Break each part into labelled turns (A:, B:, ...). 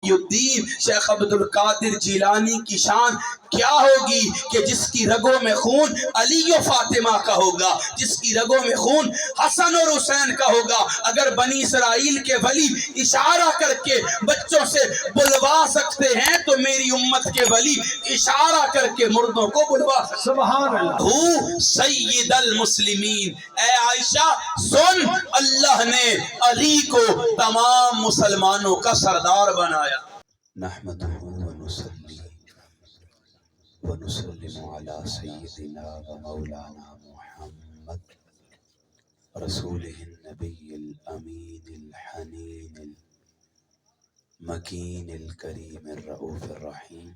A: الدین شیخ عبد القادر جیلانی کی شان کیا ہوگی کہ جس کی رگوں میں خون علی و فاطمہ کا ہوگا، جس کی رگوں میں خون حسن اور حسین کا ہوگا۔ اگر بنی اسرائیل کے ولی اشارہ کر کے بچوں سے بلوا سکتے ہیں تو میری امت کے ولی اشارہ کر کے مردوں کو بلوا سکتے ہیں۔ سبحان اللہ۔ ہو سید المسلمین، اے عائشہ سن، اللہ نے علی کو تمام مسلمانوں کا سردار بنایا۔
B: نحمدہ ونصلی ونسلم علی سیدنا و مولانا محمد رسولہ النبی الامین الحنین المکین الکریم الرؤوف الرحیم،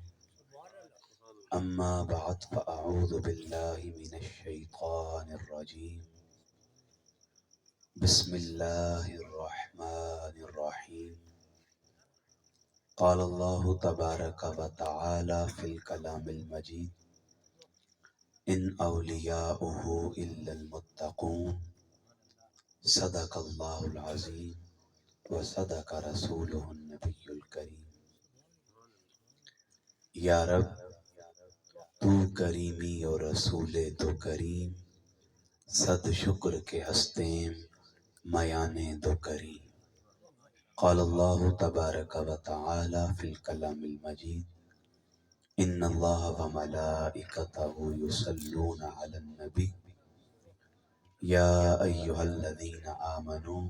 B: اما بعد فاعوذ باللہ من الشیطان الرجیم، بسم اللہ الرحمن الرحیم۔ قال اللہ تبارک و تعالی فی الکلام المجید، ان اولیاؤہ الا المتقون، صدق اللہ العظیم و صدق رسولہ النبی الکریم۔ یا رب تو کریمی اور رسول تو کریم، صد شکر کے ہستیں میانے دو کریم۔ قال اللہ تبارک و تعالی فی الکلام المجید، ان اللہ و ملائکتہ یصلون علی النبی، یا ایہا الذین آمنوا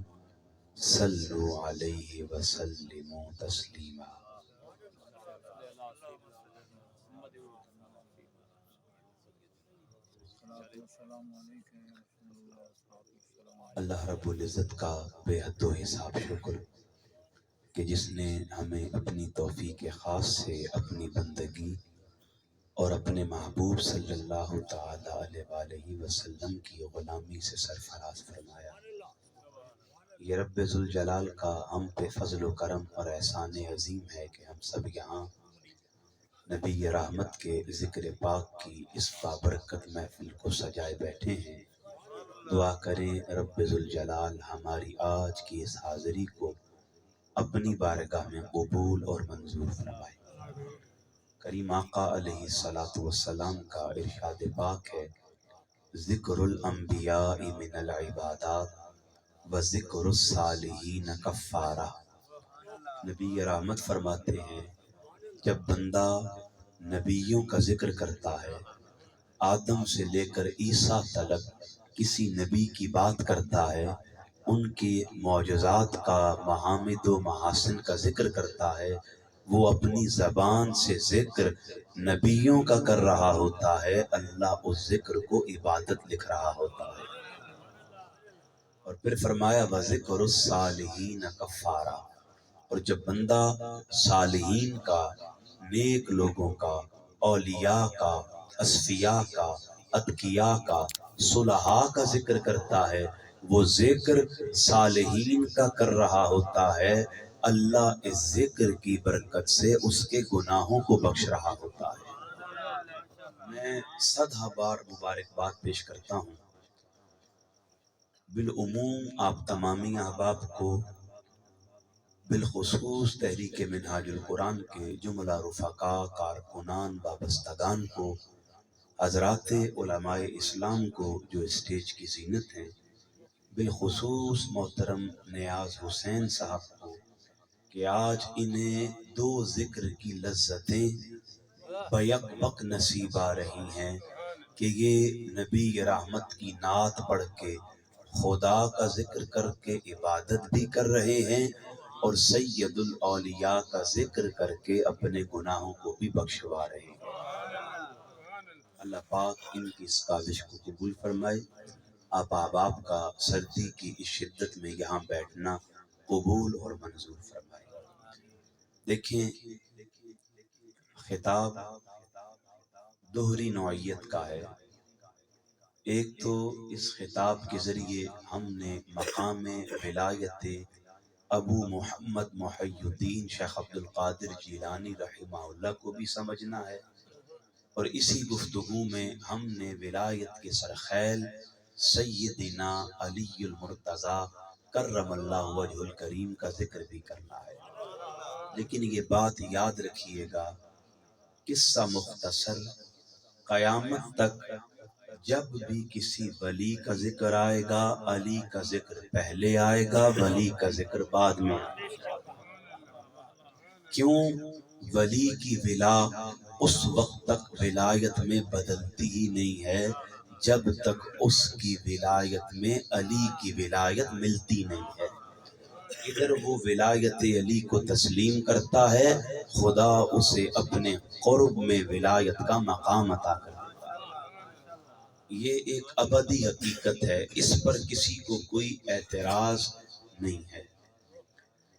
B: صلوا علیہ وسلموا تسلیما۔ اللہ رب العزت کا بے حد و حساب شکر کہ جس نے ہمیں اپنی توفیق خاص سے اپنی بندگی اور اپنے محبوب صلی اللہ تعالی علیہ وآلہ وسلم کی غلامی سے سرفراز فرمایا۔ یہ رب ذوالجلال کا ہم پہ فضل و کرم اور احسان عظیم ہے کہ ہم سب یہاں نبی رحمت کے ذکر پاک کی اس بابرکت محفل کو سجائے بیٹھے ہیں۔ دعا کریں رب ذوالجلال ہماری آج کی اس حاضری کو اپنی بارگاہ میں قبول اور منظور فرمائے۔ کریم آقا علیہ الصلوۃ والسلام کا ارشاد پاک ہے، ذکر الانبیاء من العبادات و ذکر الصالحین کفارہ۔ نبی رحمت فرماتے ہیں جب بندہ نبیوں کا ذکر کرتا ہے، آدم سے لے کر عیسیٰ تک کسی نبی کی بات کرتا ہے، ان کے معجزات کا، محامد و محاسن کا ذکر کرتا ہے، وہ اپنی زبان سے ذکر نبیوں کا کر رہا ہوتا ہے، اللہ اس ذکر کو عبادت لکھ رہا ہوتا ہے۔ اور پھر فرمایا وَذِكْرُ الصَّالِحِينَ کفارہ، اور جب بندہ صالحین کا، نیک لوگوں کا، اولیاء کا، اصفیاء کا، اتقیاء کا، صلحاء کا ذکر کرتا ہے، وہ ذکر صالحین کا کر رہا ہوتا ہے، اللہ اس ذکر کی برکت سے اس کے گناہوں کو بخش رہا ہوتا ہے۔ میں 100 بار مبارکباد پیش کرتا ہوں بالعموم آپ تمامی احباب کو، بالخصوص تحریک منہاج القرآن کے جملہ رفقاء، کارکنان، وابستگان کو، حضرات علماء اسلام کو جو اسٹیج کی زینت ہیں، بالخصوص محترم نیاز حسین صاحب کو کہ آج انہیں 2 ذکر کی لذتیں بیک بک نصیب آ رہی ہیں کہ یہ نبی رحمت کی نعت پڑھ کے خدا کا ذکر کر کے عبادت بھی کر رہے ہیں اور سید الاولیاء کا ذکر کر کے اپنے گناہوں کو بھی بخشوا رہے ہیں۔ اللہ پاک ان کی اس کاوش کو قبول فرمائے۔ آپ احباب کا سردی کی اس شدت میں یہاں بیٹھنا قبول اور منظور فرمائے۔ دیکھیں خطاب دوہری نوعیت کا ہے۔ ایک تو اس خطاب کے ذریعے ہم نے مقام ولایت ابو محمد محی الدین شیخ عبد القادر جیلانی رحمہ اللہ کو بھی سمجھنا ہے، اور اسی گفتگو میں ہم نے ولایت کے سرخیل سیدنا علی المرتضیٰ کرم اللہ وجہ الکریم کا ذکر بھی کرنا ہے۔ لیکن یہ بات یاد رکھیے گا، قصہ مختصر، قیامت تک جب بھی کسی ولی کا ذکر آئے گا، علی کا ذکر پہلے آئے گا، ولی کا ذکر بعد میں۔ کیوں؟ ولی کی ولا اس وقت تک ولایت میں بدلتی ہی نہیں ہے جب تک اس کی ولایت میں علی کی ولایت ملتی نہیں ہے۔ ادھر وہ ولایت علی کو تسلیم کرتا ہے، خدا اسے اپنے قرب میں ولایت کا مقام عطا کرتا ہے۔ یہ ایک ابدی حقیقت ہے، اس پر کسی کو کوئی اعتراض نہیں ہے۔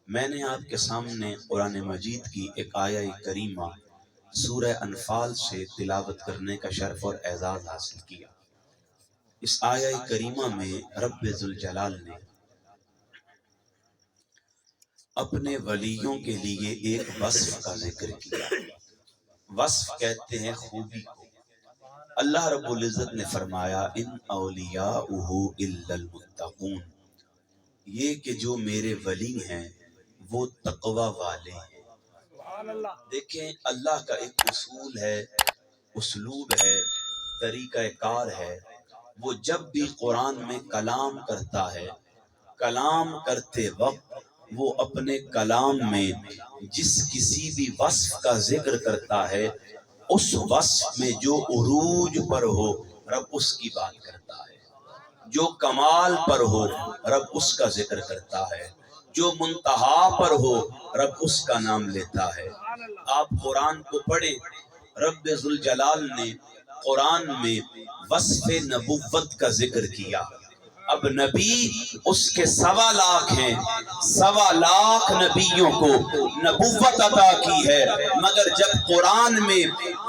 B: میں نے آپ کے سامنے قرآن مجید کی ایک آیہ کریمہ سورہ انفال سے تلاوت کرنے کا شرف اور اعزاز حاصل کیا۔ اس آیہ کریمہ میں رب ذوالجلال نے اپنے ولیوں کے لیے ایک وصف کا ذکر کیا۔ وصف کہتے ہیں خوبی کو۔ اللہ رب العزت نے فرمایا ان اولیاءہ الا المتقون، یہ کہ جو میرے ولی ہیں وہ تقوی والے ہیں۔ دیکھیں اللہ کا ایک اصول ہے، اسلوب ہے، طریقہ کار ہے، وہ جب بھی قرآن میں کلام کرتا ہے، کلام کرتے وقت وہ اپنے کلام میں جس کسی بھی وصف کا ذکر کرتا ہے، اس وصف میں جو عروج پر ہو رب اس کی بات کرتا ہے، جو کمال پر ہو رب اس کا ذکر کرتا ہے، جو منتہا پر ہو رب اس کا نام لیتا ہے۔ آپ قرآن کو پڑھیں، رب ذوالجلال نے قرآن میں وصف نبوت کا ذکر کیا۔ اب نبی اس کے 1.25 لاکھ ہیں، 1.25 لاکھ نبیوں کو نبوت عطا کی ہے، مگر جب قرآن میں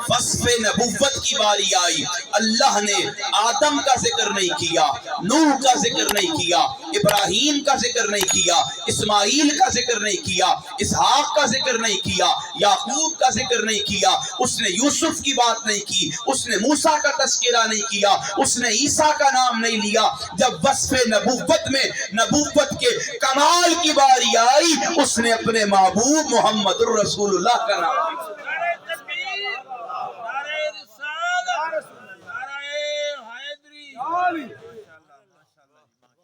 B: وصف نبوت کی باری آئی، اللہ نے آدم کا ذکر نہیں کیا، نوح کا ذکر نہیں کیا، ابراہیم کا ذکر نہیں کیا، اسماعیل کا ذکر نہیں کیا، اسحاق کا ذکر نہیں کیا، یعقوب کا ذکر نہیں کیا، اس نے یوسف کی بات نہیں کی، اس نے موسیٰ کا تذکرہ نہیں کیا، اس نے عیسیٰ کا نام نہیں لیا۔ جب وصف نبوت میں نبوت کے کمال کی باری آئی، اس نے اپنے محبوب محمد الرسول اللہ کا نام لیا۔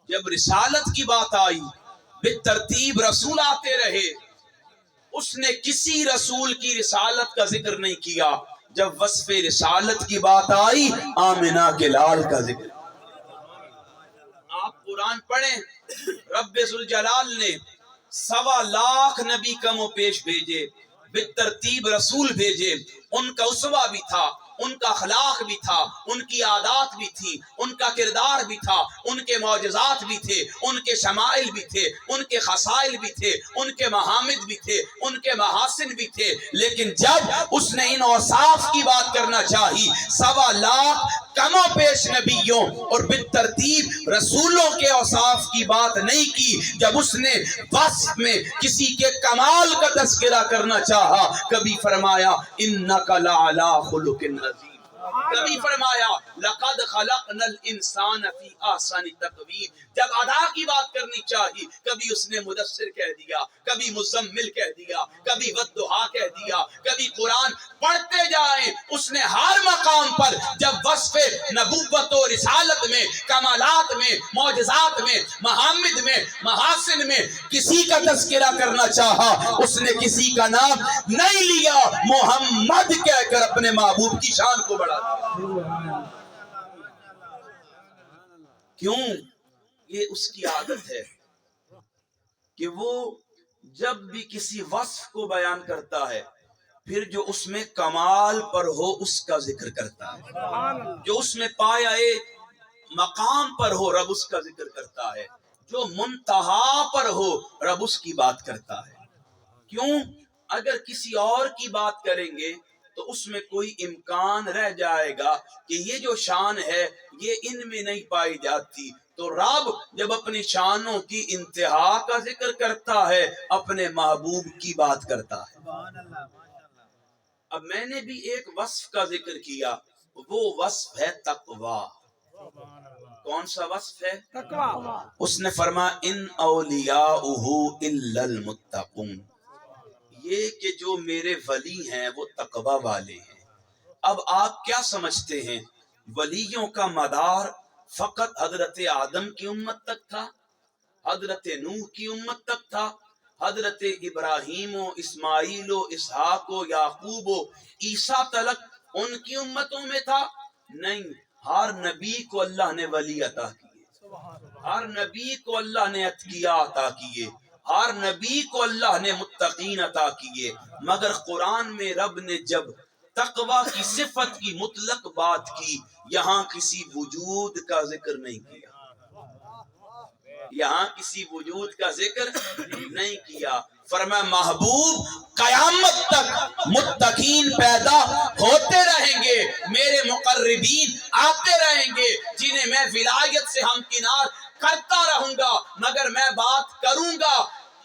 B: جب رسالت کی بات آئی، بالترتیب رسول آتے رہے، اس نے کسی رسول کی رسالت کا ذکر نہیں کیا۔ جب وصف رسالت کی بات آئی، آمنہ کے لال کا ذکر۔ آپ قرآن پڑھیں، رب ذوالجلال نے 1.25 لاکھ نبی کم و پیش بھیجے، بالترتیب رسول بھیجے، ان کا اسوہ بھی تھا، ان کا اخلاق بھی تھا، ان کی عادات بھی تھی، ان کا کردار بھی تھا، ان کے معجزات بھی تھے، ان کے شمائل بھی تھے، ان کے خصائل بھی تھے، ان کے محامد بھی تھے، ان کے محاسن بھی تھے، لیکن جب اس نے ان اوصاف کی بات کرنا چاہی، 1.25 لاکھ کم و پیش نبیوں اور بالترتیب رسولوں کے اوصاف کی بات نہیں کی۔ جب اس نے وصف میں کسی کے کمال کا تذکرہ کرنا چاہا، کبھی فرمایا اِنَّكَ لَعَلَىٰ خُلُقٍ عَظِيمٍ، کبھی فرمایا لَقَدْ خَلَقْنَا الْإِنسَانَ فِي أَحْسَنِ تَقْوِيمٍ۔ جب ادا کی بات کرنی چاہی، کبھی اس نے مدثر کہہ دیا، کبھی مزمل کہہ دیا، کبھی والضحیٰ کہہ دیا، کبھی قرآن پڑھتے جائیں۔ اس نے ہر مقام پر جب وصف نبوت و رسالت میں، کمالات میں، معجزات میں، محامد میں، محاسن میں کسی کا تذکرہ کرنا چاہا، اس نے کسی کا نام نہیں لیا، محمد کہہ کر اپنے محبوب کی شان کو بڑھا دیا۔ کیوں؟ یہ اس کی عادت ہے کہ وہ جب بھی کسی وصف کو بیان کرتا ہے، پھر جو اس میں کمال پر ہو اس کا ذکر کرتا ہے، جو اس میں پایا مقام پر ہو رب اس کا ذکر کرتا ہے، جو منتہا پر ہو رب اس کی بات کرتا ہے۔ کیوں؟ اگر کسی اور کی بات کریں گے تو اس میں کوئی امکان رہ جائے گا کہ یہ جو شان ہے یہ ان میں نہیں پائی جاتی، تو رب جب اپنی شانوں کی انتہا کا ذکر کرتا ہے، اپنے محبوب کی بات کرتا ہے۔ اب میں نے بھی ایک وصف کا ذکر کیا، وہ وصف ہے تقوی۔ کون سا وصف ہے؟ تقوی۔ اس نے فرمایا ان اولیاءہ الا المتقون،
A: یہ کہ جو میرے ولی ہیں وہ تقوی والے ہیں۔ اب آپ کیا سمجھتے ہیں ولیوں کا مدار فقط حضرت آدم کی امت تک تھا، حضرت نوح کی امت تک تھا، حضرت ابراہیم و اسماعیل و اسحاق و یعقوب و عیسیٰ تلک ان کی امتوں میں تھا؟ نہیں، ہر نبی کو اللہ نے ولی عطا کیے، ہر نبی کو اللہ نے اتقیاء عطا کیے، ہر نبی کو اللہ نے متقین عطا کیے، مگر قرآن میں رب نے جب تقوی کی صفت کی مطلق بات کی، یہاں کسی وجود کا ذکر نہیں کیا، یہاں کسی وجود کا ذکر نہیں کیا۔ فرمایا محبوب قیامت تک متقین پیدا ہوتے رہیں گے، میرے مقربین آتے رہیں گے، جنہیں میں ولایت سے ہمکنار کرتا رہوں گا، مگر میں بات کروں گا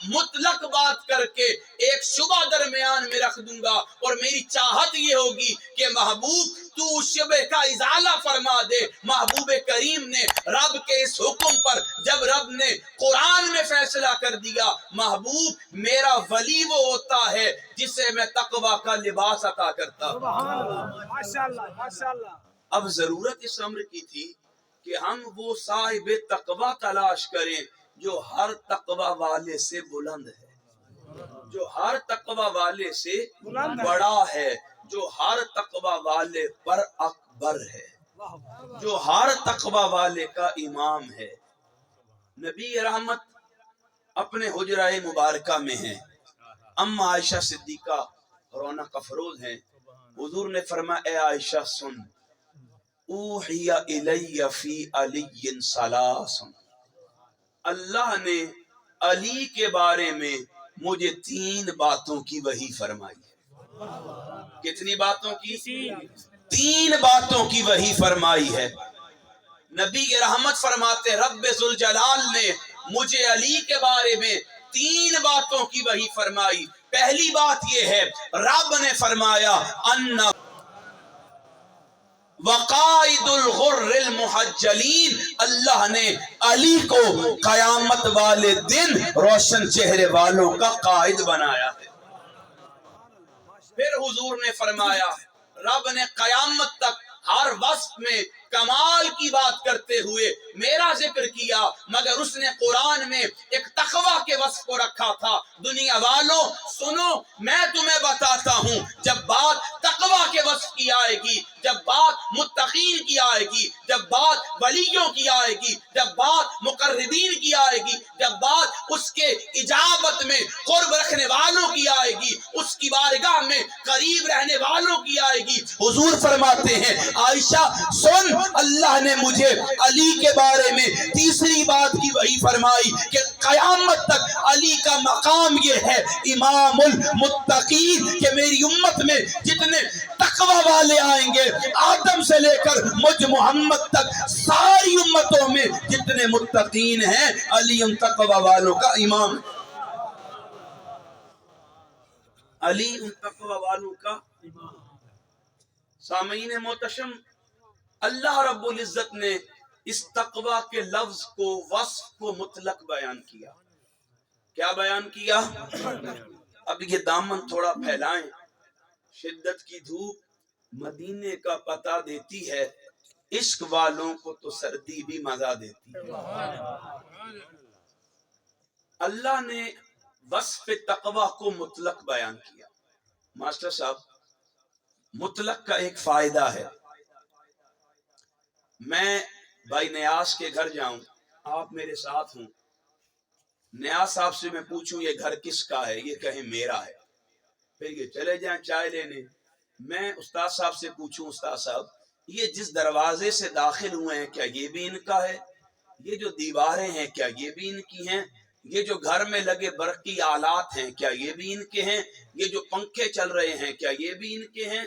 A: مطلق بات کر کے ایک شبہ درمیان میں رکھ دوں گا، اور میری چاہت یہ ہوگی کہ محبوب تو اس شبہ کا ازالہ فرما دے۔ محبوب کریم نے رب کے اس حکم پر جب رب نے قرآن میں فیصلہ کر دیا، محبوب میرا ولی وہ ہوتا ہے جسے میں تقوی کا لباس عطا کرتا ہوں۔ اب ضرورت اس امر کی تھی کہ ہم وہ صاحب تقوی تلاش کریں جو ہر تقوی والے سے بلند ہے، جو ہر تقوی والے سے بڑا ہے، جو ہر تقوی والے پر اکبر ہے، جو ہر تقوی والے کا امام ہے۔ نبی رحمت اپنے حجرہ مبارکہ میں ہیں، اما عائشہ صدیقہ رونق افروز ہیں۔ حضور نے فرمایا اے عائشہ سن، اوحی الی فی علی ثلاث، اللہ نے علی کے بارے میں مجھے 3 باتوں کی وحی فرمائی ہے۔ کتنی باتوں کی؟ 3 باتوں کی وحی فرمائی ہے۔ نبی رحمت فرماتے رب ذوالجلال نے مجھے علی کے بارے میں 3 باتوں کی وحی فرمائی۔ پہلی بات یہ ہے، رب نے فرمایا ان وقائد الغر المحجلین، اللہ نے علی کو قیامت والے دن روشن چہرے والوں کا قائد بنایا ہے۔ پھر حضور نے فرمایا رب نے قیامت تک ہر وصف میں کمال کی بات کرتے ہوئے میرا ذکر کیا، مگر اس نے قرآن میں ایک تقوی کے وصف کو رکھا تھا۔ دنیا والوں سنو، میں تمہیں بتاتا ہوں، جب بات تقوی کے وصف کی آئے گی، جب بات متقین کی آئے گی، جب بات ولیوں کی آئے گی، جب بات مقربین کی آئے گی، جب بات اس کے اجابت میں قرب رکھنے والوں کی آئے گی، اس کی بارگاہ میں قریب رہنے والوں کی آئے گی، حضور فرماتے ہیں عائشہ سن، اللہ نے مجھے علی کے بارے میں تیسری بات کی وحی فرمائی کہ قیامت تک علی کا مقام یہ ہے امام المتقین، کہ میری امت میں جتنے تقوی والے آئیں گے، آدم سے لے کر مجھ محمد تک ساری امتوں میں جتنے متقین ہیں، علی ان تقوی والوں کا امام ہے۔ علی ان تقوی والوں کا امام۔ سامعین محتشم، اللہ رب العزت نے اس تقوی کے لفظ کو، وصف کو مطلق بیان کیا۔ کیا بیان کیا؟ اب یہ دامن تھوڑا پھیلائیں، شدت کی دھوپ مدینے کا پتہ دیتی ہے، عشق والوں کو تو سردی بھی مزہ دیتی ہے۔ اللہ نے وصف تقوی کو مطلق بیان کیا۔ ماسٹر صاحب، مطلق کا ایک فائدہ ہے، میں بھائی نیاز کے گھر جاؤں، آپ میرے ساتھ ہوں، نیاز صاحب سے میں پوچھوں یہ گھر کس کا ہے، یہ کہیں میرا ہے، پھر یہ چلے جائیں چائے لینے، میں استاد صاحب سے پوچھوں استاد صاحب یہ جس دروازے سے داخل ہوئے ہیں کیا یہ بھی ان کا ہے، یہ جو دیواریں ہیں کیا یہ بھی ان کی ہیں، یہ جو گھر میں لگے برقی آلات ہیں کیا یہ بھی ان کے ہیں، یہ جو پنکھے چل رہے ہیں کیا یہ بھی ان کے ہیں؟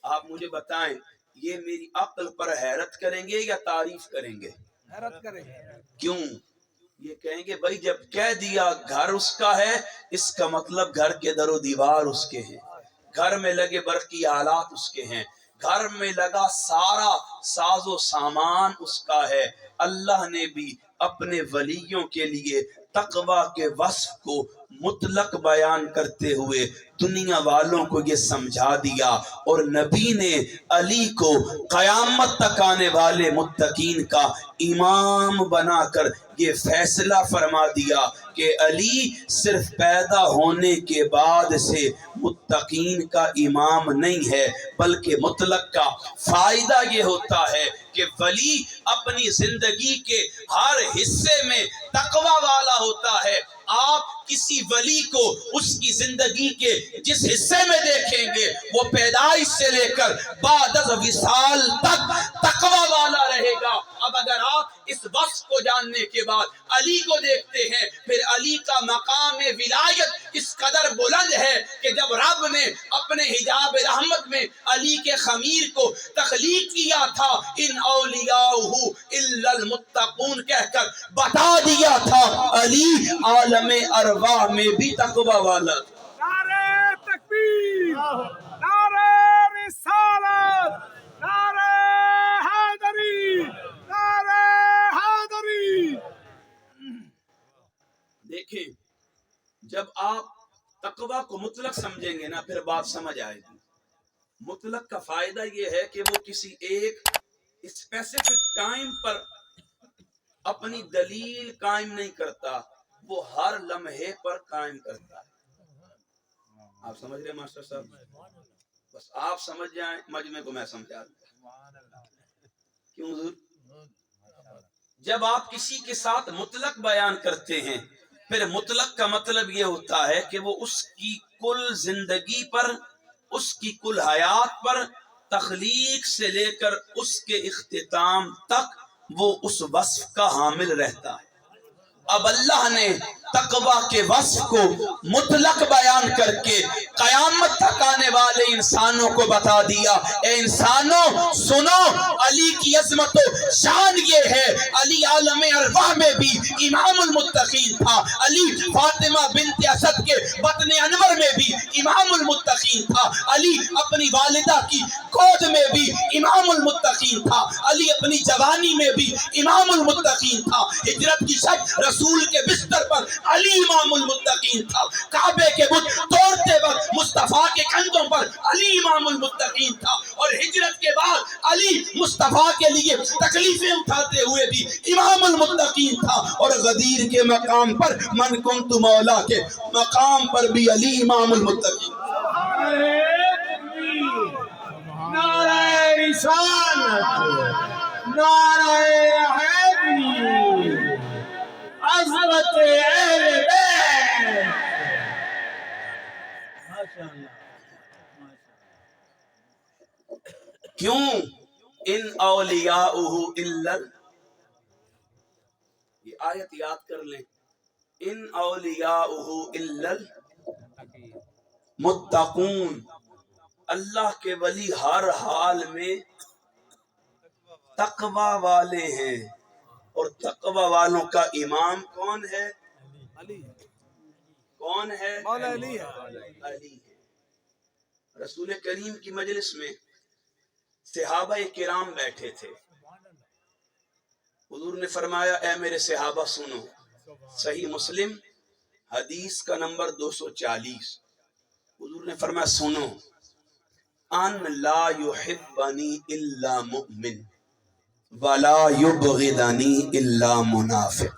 A: آپ مجھے بتائیں یہ میری عقل پر حیرت کریں گے یا تعریف کریں گے؟ حیرت کریں گے۔ کیوں؟ یہ کہیں گے بھائی جب کہہ دیا گھر اس کا ہے، اس کا مطلب گھر کے در و دیوار اس کے ہیں، گھر میں لگے برقی آلات اس کے ہیں، گھر میں لگا سارا ساز و سامان اس کا ہے۔ اللہ نے بھی اپنے ولیوں کے لیے تقوی کے وصف کو مطلق بیان کرتے ہوئے دنیا والوں کو یہ سمجھا دیا، اور نبی نے علی کو قیامت تک آنے والے متقین کا امام بنا کر یہ فیصلہ فرما دیا کہ علی صرف پیدا ہونے کے بعد سے متقین کا امام نہیں ہے، بلکہ مطلق کا فائدہ یہ ہوتا ہے کہ ولی اپنی زندگی کے ہر حصے میں تقوی والا ہوتا ہے۔ آپ کسی ولی کو اس کی زندگی کے جس حصے میں دیکھیں گے وہ پیدائش سے لے کر بعد از وصال تک تقوی والا رہے گا۔ اب اگر آپ اس وصف کو جاننے کے بعد علی کو دیکھتے ہیں، پھر علی کا مقام ولایت اس قدر بلند ہے کہ جب رب نے اپنے حجاب رحمت میں علی کے خمیر کو تخلیق کیا تھا، ان اولیاءہ الا المتقون کہہ کر بتا دیا تھا علی عالم ارواح میں بھی تقوی والا۔
C: نعرہ تکبیر، نعرہ رسالت، نعرہ حیدری، نعرہ حیدری۔
A: دیکھیں، جب آپ تقوی کو مطلق سمجھیں گے نا، پھر بات سمجھ آئے گی۔ مطلق کا فائدہ یہ ہے کہ وہ کسی ایک اسپیسیفک ٹائم پر اپنی دلیل قائم نہیں کرتا، وہ ہر لمحے پر قائم کرتا ہے۔ آپ سمجھ رہے ہیں ماسٹر صاحب؟ بس آپ سمجھ جائیں، مجمع کو میں سمجھا دوں۔ کیوں حضور؟ جب آپ کسی کے ساتھ مطلق بیان کرتے ہیں، پھر مطلق کا مطلب یہ ہوتا ہے کہ وہ اس کی کل زندگی پر، اس کی کل حیات پر، تخلیق سے لے کر اس کے اختتام تک وہ اس وصف کا حامل رہتا ہے۔ اب اللہ نے تقوی کے وصف کو مطلق بیان کر کے قیامت تک آنے والے انسانوں کو بتا دیا، اے انسانوں سنو، علی کی عظمت و شان یہ ہے، علی عالم ارواح میں بھی امام المتقین تھا، علی فاطمہ بنت اسد کے بطن انور میں بھی امام المتقین تھا، علی اپنی والدہ کی گود میں بھی امام المتقین تھا، علی اپنی جوانی میں بھی امام المتقین تھا، ہجرت کی شب رسول کے بستر پر علی امام المتقین تھا، کعبے کے بت توڑتے وقت مصطفیٰ کے کندھوں پر علی امام المتقین تھا، اور ہجرت کے بعد علی مصطفیٰ کے لیے تکلیفیں اٹھاتے ہوئے بھی امام المتقین تھا، اور غدیر کے مقام پر من کنت مولا کے مقام پر بھی علی امام المتقین تھا۔
C: نعرہ رسالت، نعرہ حیدری، عظمت اہل بیت۔
A: کیوں؟ ان اولیاؤہ الا، یہ آیت یاد کر لیں، ان اولیاؤہ الا المتقون، اللہ کے ولی ہر حال میں تقوی والے ہیں، اور تقوی والوں کا امام کون ہے؟ کون ہے؟
C: مولا علی ہے۔
A: علی ہے۔ رسول کریم کی مجلس میں صحابہ کرام بیٹھے تھے، حضور نے فرمایا اے میرے صحابہ سنو، صحیح مسلم حدیث کا نمبر 240، حضور نے فرمایا سنو، ان لا یحبنی الا مؤمن ولا یبغضنی الا منافق۔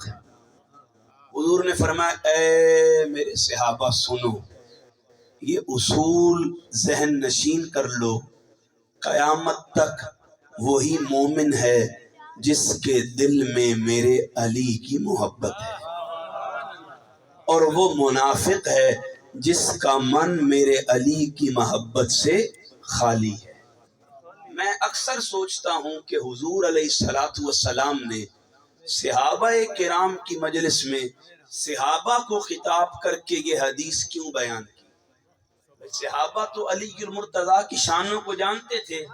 A: حضور نے فرمایا اے میرے صحابہ سنو، یہ اصول ذہن نشین کر لو، قیامت تک وہی مومن ہے جس کے دل میں میرے علی کی محبت ہے، اور وہ منافق ہے جس کا من میرے علی کی محبت سے خالی ہے۔ میں اکثر سوچتا ہوں کہ حضور علیہ السلام نے صحابہ کرام کی مجلس میں صحابہ کو خطاب کر کے یہ حدیث کیوں بیان کی؟ صحابہ تو علی المرتضیٰ کی شانوں کو جانتے تھے،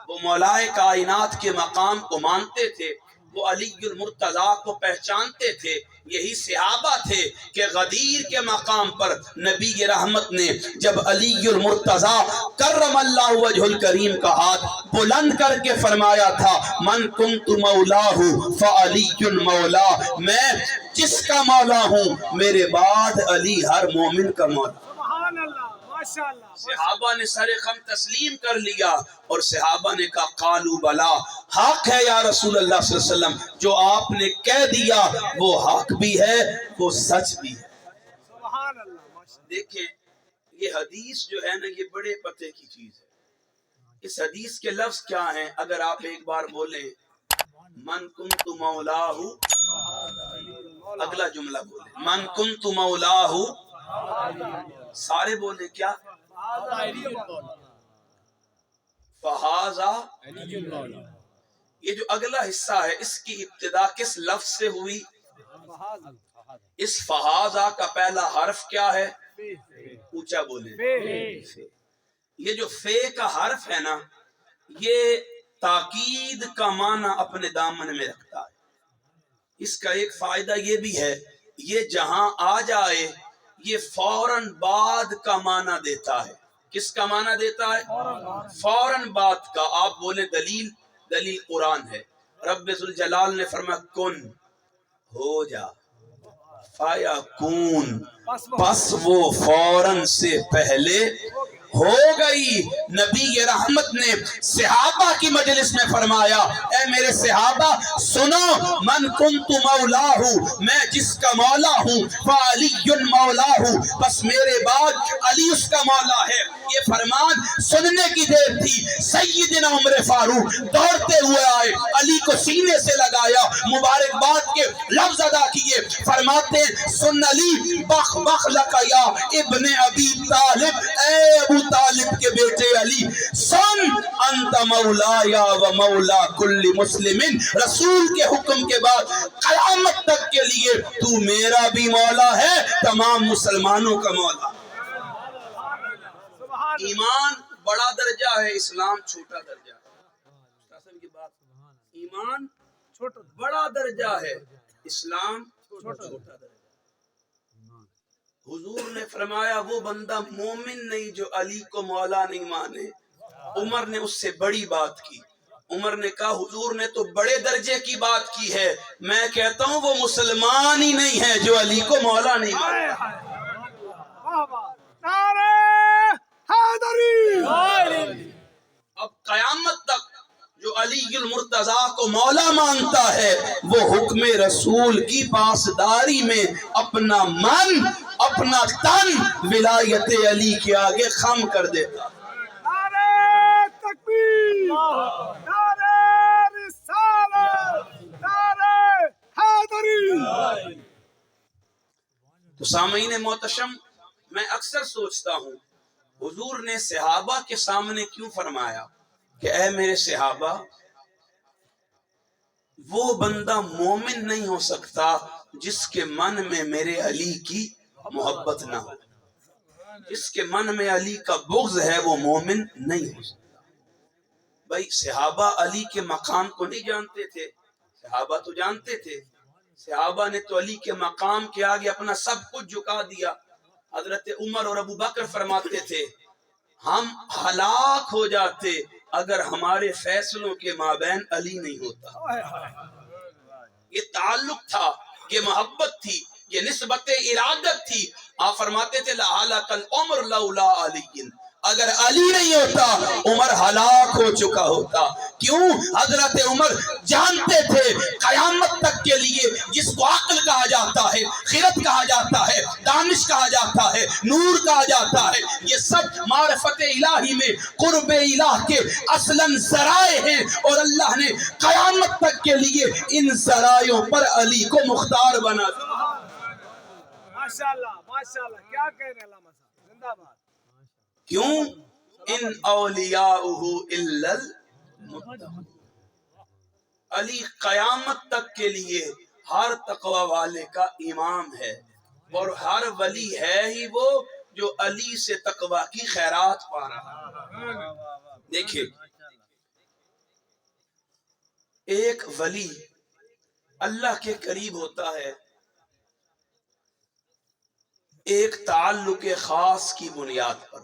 A: وہ مولائے کائنات کے مقام کو مانتے تھے، وہ علی المرتضیٰ کو پہچانتے تھے۔ یہی صحابہ تھے کہ غدیر کے مقام پر نبی رحمت نے جب علی المرتضیٰ کرم اللہ وجہ الکریم کا ہاتھ بلند کر کے فرمایا تھا من کنت مولاہ فعلی مولا، میں جس کا مولا ہوں میرے بعد علی ہر مومن کا مولا۔
C: سبحان اللہ، ماشاءاللہ۔
A: صحابہ نے سر خم تسلیم کر لیا اور صحابہ نے کہا قالوا بلا، حق ہے یا رسول اللہ صلی اللہ علیہ وسلم، جو آپ نے کہہ دیا وہ حق بھی ہے، وہ سچ بھی ہے۔
C: سبحان اللہ، ماشاءاللہ۔
A: دیکھیں یہ حدیث جو ہے نا یہ بڑے پتے کی چیز ہے۔ اس حدیث کے لفظ کیا ہیں؟ اگر آپ ایک بار بولیں من کنت مولاہ، اگلا جملہ بولیں من کنت مولاہ، سارے بولیں کیا؟ فہذا، یہ جو اگلا حصہ ہے اس کی ابتدا کس لفظ سے ہوئی؟ اس فہذا کا پہلا حرف کیا ہے؟ اونچا بولیں۔ یہ جو فے کا حرف ہے نا یہ تاکید کا معنی اپنے دامن میں رکھتا ہے۔ اس کا ایک فائدہ یہ بھی ہے یہ جہاں آ جائے یہ فوراً بعد کا معنی دیتا ہے۔ کس کا معنی دیتا ہے؟ فوراً بعد کا۔ آپ بولیں دلیل قرآن ہے۔ رب ذوالجلال نے فرمایا کن، ہو جا، فیکون، پس وہ فوراً سے پہلے ہو گئی۔ نبی رحمت نے صحابہ کی مجلس میں فرمایا اے میرے صحابہ سنو، من کنت مولاہ، میں جس کا مولا ہوں، فعلی مولاہ، بس میرے بعد علی اس کا مولا ہے۔ یہ فرمان سننے کی دیر تھی، سیدنا عمر فاروق دوڑتے ہوئے آئے، علی کو سینے سے لگایا، مبارکباد کے لفظ ادا کیے، فرماتے سن علی بخ بخ لکا یا ابن ابی طالب، اے ابو طالب کے بیٹے علی سن، انت مولایا و مولا کل مسلم، رسول کے حکم کے بعد قیامت تک کے لیے تو میرا بھی مولا ہے، تمام مسلمانوں کا مولا۔ ایمان بڑا درجہ ہے، اسلام چھوٹا درجہ ہے۔ ایمان بڑا درجہ ہے، اسلام چھوٹا درجہ۔ حضور نے فرمایا وہ بندہ مومن نہیں جو علی کو مولا نہیں مانے۔ عمر نے اس سے بڑی بات کی۔ عمر نے کہا حضور نے تو بڑے درجے کی بات کی ہے، میں کہتا ہوں وہ مسلمان ہی نہیں ہے جو علی کو مولا نہیں مانے۔ اب قیامت تک جو علی المرتضیٰ کو مولا مانتا ہے وہ حکم رسول کی پاسداری میں اپنا من اپنا تن ولایت علی کے آگے خم کر دیتا۔
C: نعرہ تکبیر، نعرہ رسالت، نعرہ حیدری۔
A: تو سامعین محتشم، میں اکثر سوچتا ہوں حضور نے صحابہ کے سامنے کیوں فرمایا کہ اے میرے صحابہ وہ بندہ مومن نہیں ہو سکتا جس کے من میں میرے علی کی محبت نہ ہو، جس کے من میں علی کا بغض ہے وہ مومن نہیں ہو سکتا۔ بھائی صحابہ علی کے مقام کو نہیں جانتے تھے؟ صحابہ تو جانتے تھے۔ صحابہ نے تو علی کے مقام کے آگے اپنا سب کچھ جھکا دیا۔ حضرت عمر اور ابو بکر فرماتے تھے ہم ہلاک ہو جاتے اگر ہمارے فیصلوں کے مابین علی نہیں ہوتا۔ یہ تعلق تھا، یہ محبت تھی، یہ نسبت ارادت تھی۔ آپ فرماتے تھے لَعَلَكَ الْعُمْرُ لَوْلَا عَلِيٍّ، اگر علی نہیں ہوتا عمر ہلاک ہو چکا ہوتا۔ کیوں؟ حضرت عمر جانتے تھے قیامت تک کے لیے جس کو عقل کہا جاتا ہے، خرد کہا جاتا ہے، دانش کہا جاتا ہے، نور کہا جاتا ہے، یہ سب معرفت الہی میں قرب الہ کے اصلاً ذرائع ہیں، اور اللہ نے قیامت تک کے لیے ان ذرائعوں پر علی کو مختار بنا دیا۔
C: ماشاءاللہ، ماشاءاللہ، کیا کہہ رہے ہیں علامہ صاحب، زندہ باد۔
A: کیوں؟ ان اولیاؤہ الا المتقون، علی قیامت تک کے لیے ہر تقوی والے کا امام ہے، اور ہر ولی ہے ہی وہ جو علی سے تقوی کی خیرات پا رہا ہے۔ دیکھیں ایک ولی اللہ کے قریب ہوتا ہے ایک تعلق خاص کی بنیاد پر۔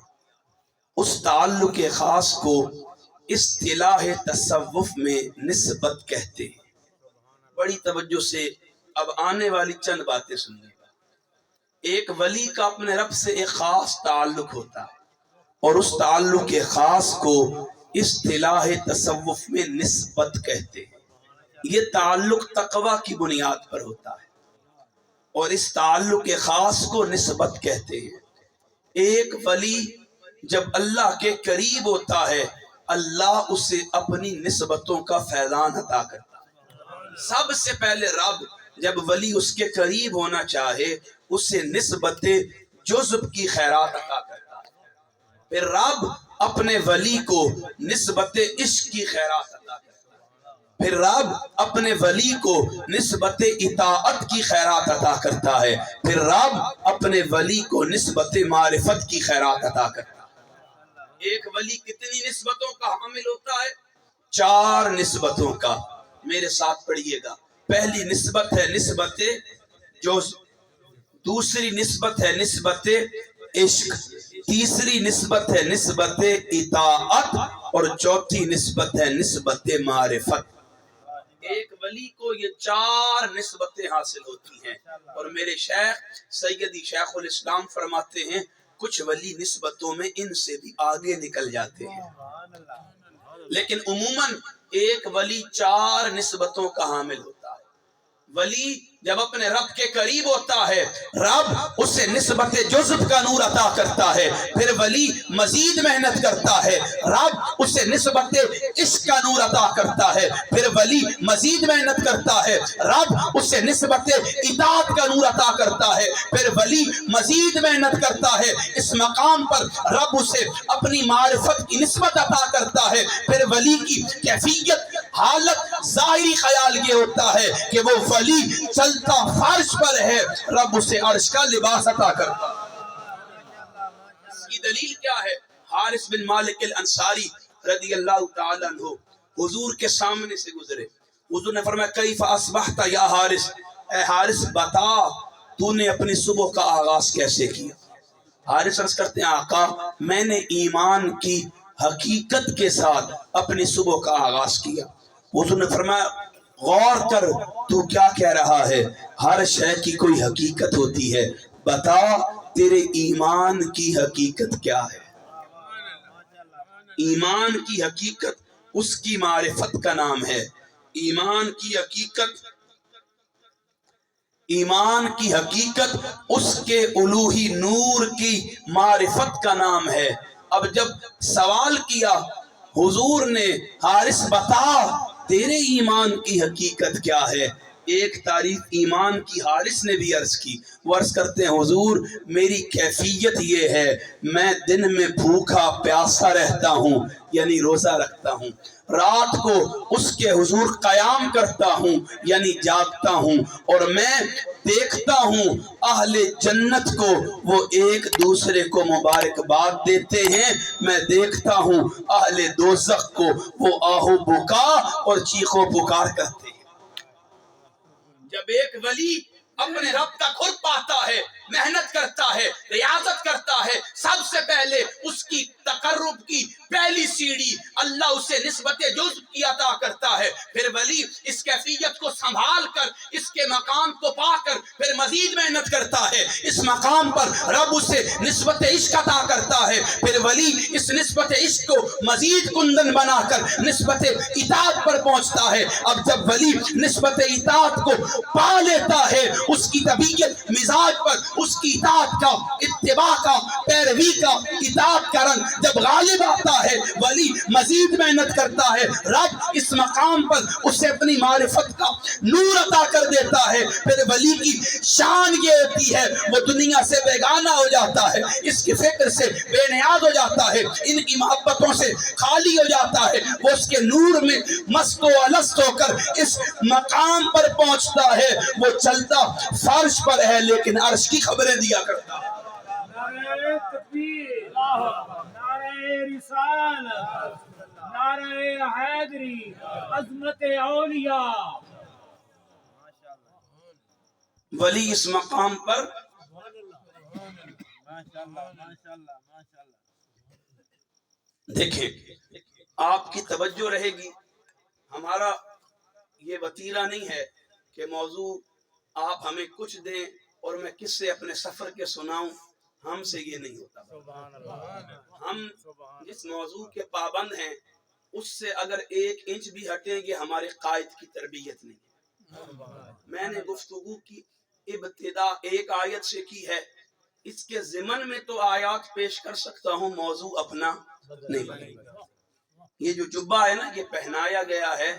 A: اس تعلق خاص کو اصطلاح تصوف میں نسبت کہتے ہیں. بڑی توجہ سے اب آنے والی چند باتیں سنیے گا. ایک ولی کا اپنے رب سے ایک خاص تعلق ہوتا ہے اور اس تعلق خاص کو اصطلاح تصوف میں نسبت کہتے ہیں. یہ تعلق تقوی کی بنیاد پر ہوتا ہے اور اس تعلق خاص کو نسبت کہتے ہیں. ایک ولی جب اللہ کے قریب ہوتا ہے اللہ اسے اپنی نسبتوں کا فیضان عطا کرتا ہے. سب سے پہلے رب جب ولی اس کے قریب ہونا چاہے اسے نسبت جزب کی خیرات عطا کرتا ہے. پھر رب اپنے ولی کو نسبت عشق کی خیرات عطا کرتا ہے. پھر رب اپنے ولی کو نسبت اطاعت کی خیرات عطا کرتا ہے. پھر رب اپنے ولی کو نسبت معرفت کی خیرات عطا کرتا ہے. ایک ولی کتنی نسبتوں کا حامل ہوتا ہے؟ 4 نسبتوں کا. میرے ساتھ پڑھیے گا. پہلی نسبت ہے نسبت جوز، دوسری نسبت ہے نسبت عشق، تیسری نسبت ہے نسبت اطاعت اور چوتھی نسبت ہے نسبت معرفت. ایک ولی کو یہ 4 نسبتیں حاصل ہوتی ہیں اور میرے شیخ سیدی شیخ الاسلام فرماتے ہیں کچھ ولی نسبتوں میں ان سے بھی آگے نکل جاتے ہیں، لیکن عموماً ایک ولی 4 نسبتوں کا حامل ہوتا ہے. ولی جب اپنے رب کے قریب ہوتا ہے رب اسے نسبت جزب کا نور عطا کرتا ہے. پھر ولی مزید محنت کرتا ہے رب اسے نسبت عشق کا نور عطا کرتا ہے. پھر ولی مزید محنت کرتا ہے رب اسے نسبت اطاعت کا نور عطا کرتا ہے. پھر ولی مزید محنت کرتا ہے اس مقام پر رب اسے اپنی معرفت کی نسبت عطا کرتا ہے. پھر ولی کی کیفیت حالت ظاہری خیال یہ ہوتا ہے کہ وہ ولی چلتا فرش پر ہے رب اسے عرش کا لباس عطا کرتا. اس کی دلیل کیا ہے؟ حارث بن مالک الانصاری رضی اللہ تعالیٰ عنہ حضور کے سامنے سے گزرے. حضور نے فرمایا کیف اصبحت یا حارث، اے حارث بتا تو نے اپنی صبح کا آغاز کیسے کیا؟ حارث عرض کرتے ہیں آقا میں نے ایمان کی حقیقت کے ساتھ اپنی صبح کا آغاز کیا. حضور نے فرمایا غور کر تو کیا کہہ رہا ہے؟ ہر شے کی کوئی حقیقت ہوتی ہے، بتا تیرے ایمان کی حقیقت کیا ہے؟ ایمان کی حقیقت اس کی معرفت کا نام ہے. ایمان کی حقیقت اس کے الوہی نور کی معرفت کا نام ہے. اب جب سوال کیا حضور نے حارث بتا تیرے ایمان کی حقیقت کیا ہے؟ ایک تعریف ایمان کی حارث نے بھی عرض کی. وہ عرض کرتے ہیں حضور میری کیفیت یہ ہے میں دن میں بھوکا پیاسا رہتا ہوں یعنی روزہ رکھتا ہوں، رات کو اس کے حضور قیام کرتا ہوں یعنی جاگتا ہوں، اور میں دیکھتا ہوں اہل جنت کو وہ ایک دوسرے کو مبارکباد دیتے ہیں، میں دیکھتا ہوں اہل دوزخ کو وہ آہو بکا اور چیخو پکار کرتے ہیں. جب ایک ولی اپنے رب کا قرب پاتا ہے محنت کرتا ہے ریاضت کرتا ہے سب سے پہلے اس کی تقرب کی پہلی سیڑھی اللہ اسے نسبت جزب کی عطا کرتا ہے. پھر ولی اس کیفیت کو سنبھال کر اس کے مقام کو پا کر پھر مزید محنت کرتا ہے. اس مقام پر رب اسے نسبت عشق عطا کرتا ہے. پھر ولی اس نسبت عشق کو مزید کندن بنا کر نسبت اطاعت پر پہنچتا ہے. اب جب ولی نسبت اطاعت کو پا لیتا ہے اس کی طبیعت مزاج پر اس کی اطاعت کا اتباع کا پیروی کا اطاعت کا رنگ جب غالب آتا ہے ولی مزید محنت کرتا ہے. رب اس مقام پر اسے اپنی معرفت کا نور عطا کر دیتا ہے. پھر ولی کی شان یہ ہوتی ہے وہ دنیا سے بیگانہ ہو جاتا ہے، اس کی فکر سے بے نیاز ہو جاتا ہے، ان کی محبتوں سے خالی ہو جاتا ہے. وہ اس کے نور میں مست و الست ہو کر اس مقام پر پہنچتا ہے. وہ چلتا فرش پر ہے لیکن عرش کی خبریں دیا کرتا ہے.
C: نعرہ تکبیر، نعرہ رسالت، نعرہ حیدری، عظمت اولیاء.
A: ولی اس مقام پر دیکھیں آپ کی توجہ رہے گی. ہمارا یہ وتیرہ نہیں ہے کہ موضوع آپ ہمیں کچھ دیں اور میں کس سے اپنے سفر کے سناؤں. ہم سے یہ نہیں ہوتا. ہم جس موضوع کے پابند ہیں اس سے اگر 1 انچ بھی ہٹیں گے ہمارے قائد کی تربیت نہیں. میں نے گفتگو کی ابتدا ایک آیت سے کی ہے. اس کے ضمن میں تو آیات پیش کر سکتا ہوں، موضوع اپنا نہیں بنے گا. یہ جو جبہ ہے نا، یہ پہنایا گیا ہے،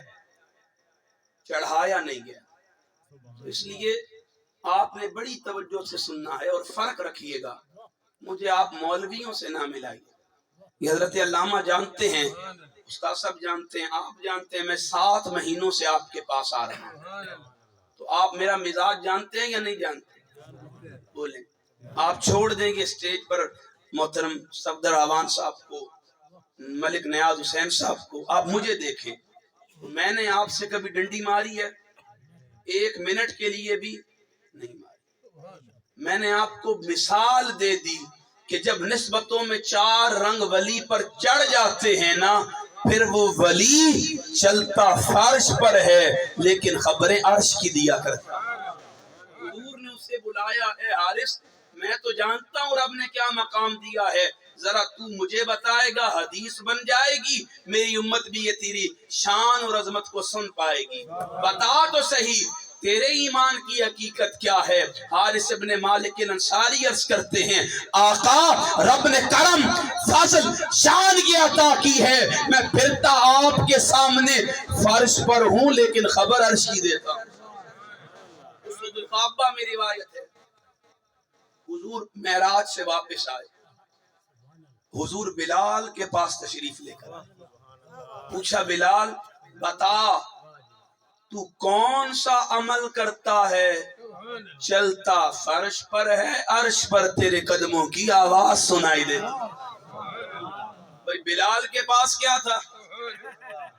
A: چڑھایا نہیں گیا. تو اس لیے آپ نے بڑی توجہ سے سننا ہے اور فرق رکھیے گا. مجھے آپ مولویوں سے نہ ملائیے. یہ حضرت علامہ جانتے ہیں، استاد صاحب جانتے ہیں، آپ جانتے ہیں. میں 7 مہینوں سے آپ کے پاس آ رہا ہوں، تو آپ میرا مزاج جانتے ہیں یا نہیں جانتے؟ بولیں. آپ چھوڑ دیں گے اسٹیج پر محترم صفدر اعوان صاحب کو، ملک نیاز حسین صاحب کو. آپ مجھے دیکھیں، میں نے آپ سے کبھی ڈنڈی ماری ہے؟ 1 منٹ کے لیے بھی نہیں ماری. میں نے آپ کو مثال دے دی کہ جب نسبتوں میں 4 رنگ ولی پر چڑھ جاتے ہیں نا، پھر وہ ولی چلتا فرش پر ہے لیکن خبریں عرش کی دیا کرتا. حضور نے اسے بلایا، اے حارث میں تو جانتا ہوں رب نے کیا مقام دیا ہے، ذرا تو مجھے بتائے گا، حدیث بن جائے گی، میری امت بھی یہ تیری شان اور عظمت کو سن پائے گی. بتا تو صحیح تیرے ایمان کی حقیقت کیا ہے. حارث ابن مالک انصاری عرض کرتے ہیں، آقا رب نے کرم فضل شان کی عطا کی ہے، میں پھرتا آپ کے سامنے فرش پر ہوں لیکن خبر عرش کی دیتا ہوں. مسند الخابہ میں روایت ہے، حضور معراج سے واپس آئے، حضور بلال کے پاس تشریف لے کر آئے. پوچھا بلال بتا تو کون سا عمل کرتا ہے، چلتا فرش پر ہے عرش پر تیرے قدموں کی آواز سنائی دے. بھائی بلال کے پاس کیا تھا؟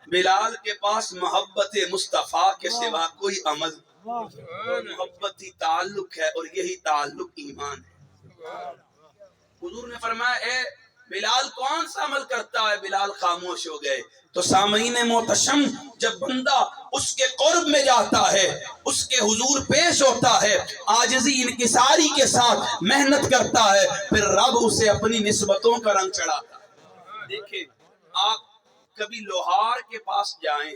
A: بلال کے پاس محبت مصطفیٰ کے سوا کوئی عمل، محبتی تعلق ہے، اور یہی تعلق ایمان ہے. حضور نے فرمایا اے بلال کون سا عمل کرتا ہے؟ بلال خاموش ہو گئے. تو سامعین محتشم، جب بندہ اس کے قرب میں جاتا ہے، اس کے حضور پیش ہوتا ہے، عاجزی انکساری کے ساتھ محنت کرتا ہے، پھر رب اسے اپنی نسبتوں کا رنگ چڑھاتا ہے. دیکھیں آپ کبھی لوہار کے پاس جائیں،